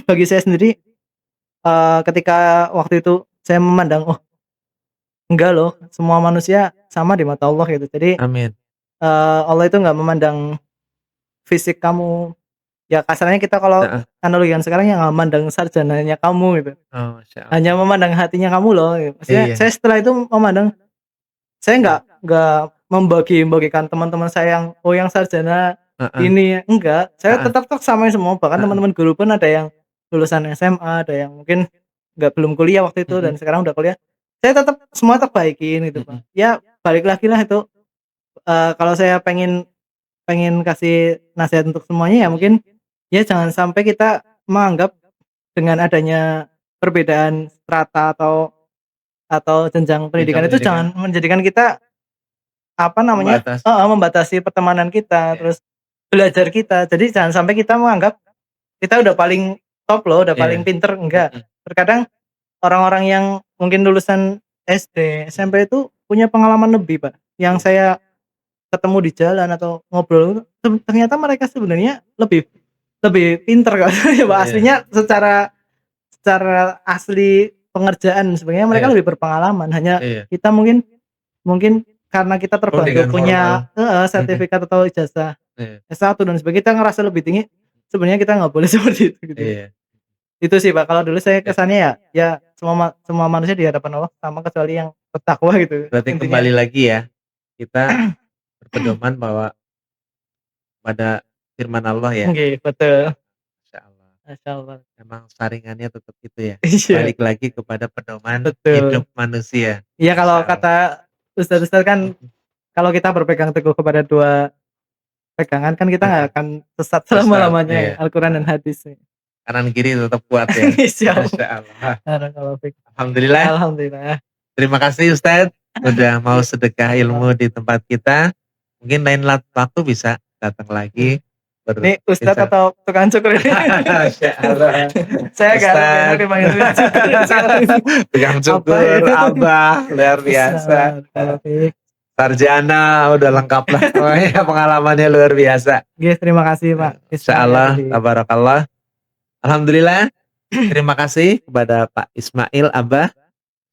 bagi saya sendiri, ketika waktu itu saya memandang, oh enggak loh, semua manusia sama di mata Allah gitu. Jadi Amin. Allah itu nggak memandang fisik kamu. Ya kasarnya kita kalau analogikan sekarang yang nggak memandang sarjananya kamu gitu. Oh, masya Allah. Hanya memandang hatinya kamu loh. Gitu. Maksudnya Iya. saya setelah itu memandang, saya nggak membagi-bagikan teman-teman saya yang yang sarjana ini, enggak. Saya tetap samain semua. Bahkan teman-teman guru pun ada yang lulusan SMA, ada yang mungkin belum kuliah waktu itu dan sekarang udah kuliah. Saya tetap semua baikin gitu Pak. Ya balik lagi lah itu, kalau saya pengen kasih nasihat untuk semuanya ya mungkin, ya jangan sampai kita menganggap dengan adanya perbedaan strata atau jenjang pendidikan itu jangan menjadikan kita membatasi pertemanan kita, terus belajar kita. Jadi jangan sampai kita menganggap kita udah paling top loh, udah paling pinter, enggak. Terkadang orang-orang yang mungkin lulusan SD, SMP itu punya pengalaman lebih Pak. Yang saya ketemu di jalan atau ngobrol, ternyata mereka sebenarnya lebih pinter kan ya Pak. Aslinya secara asli pengerjaan sebenarnya mereka lebih berpengalaman. Hanya kita mungkin karena kita terbantu punya sertifikat atau ijazah S1 dan sebagainya, kita ngerasa lebih tinggi. Sebenarnya kita nggak boleh seperti itu gitu. Itu sih Pak, kalau dulu saya kesannya ya semua manusia di hadapan Allah sama kecuali yang bertakwa gitu Berarti intinya. kembali lagi ya, kita berpedoman bahwa pada firman Allah ya. Nggih, betul. Masyaallah. Masyaallah. Emang saringannya tetap itu ya. Iya, Balik lagi kepada pedoman betul. hidup manusia. Iya kalau Masyaallah. kata ustaz-ustaz kan kalau kita berpegang teguh kepada 2 pegangan kan kita nggak akan sesat selama-lamanya iya. Al-Quran dan hadis. Kanan kiri tetap kuat ya. Siap. Masyaallah. Barakallahu fiik. Alhamdulillah. Alhamdulillah. Terima kasih Ustadz udah mau sedekah ilmu di tempat kita. Mungkin lain waktu bisa datang lagi. Ini Ustadz atau tukang cukur ini? Masyaallah. Saya agak Ustadz. enak dipanggil tukang cukur. Tukang cukur, abah, luar biasa. Barakallahu fiik. Sarjana udah lengkap lah. Pokoknya pengalamannya luar biasa. Oke, terima kasih Pak. Insyaallah, tabarakallah. Alhamdulillah. Terima kasih kepada Pak Ismail Abah.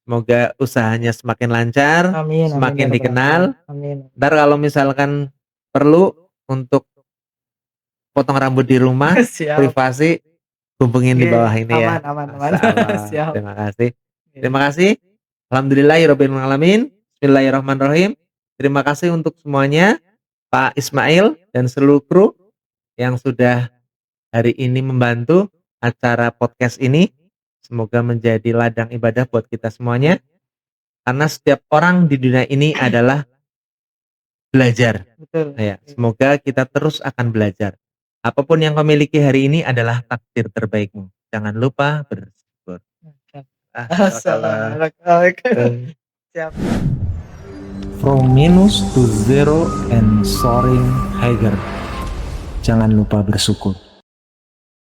Semoga usahanya semakin lancar, Amin. semakin amin, dikenal. Amin. Ntar kalau misalkan perlu untuk potong rambut di rumah, Siap. privasi, hubungin di bawah ini ya. Aman. Masyaallah. Siap. Terima kasih. Terima kasih. Alhamdulillahirabbil alamin. Bismillahirrahmanirrahim. Terima kasih untuk semuanya, Pak Ismail dan seluruh kru yang sudah hari ini membantu acara podcast ini. Semoga menjadi ladang ibadah buat kita semuanya. Karena setiap orang di dunia ini adalah belajar. Betul. Ya, semoga kita terus akan belajar. Apapun yang kau miliki hari ini adalah takdir terbaikmu. Jangan lupa bersyukur. Assalamualaikum. Siap. From minus to zero and soaring higher. Jangan lupa bersyukur.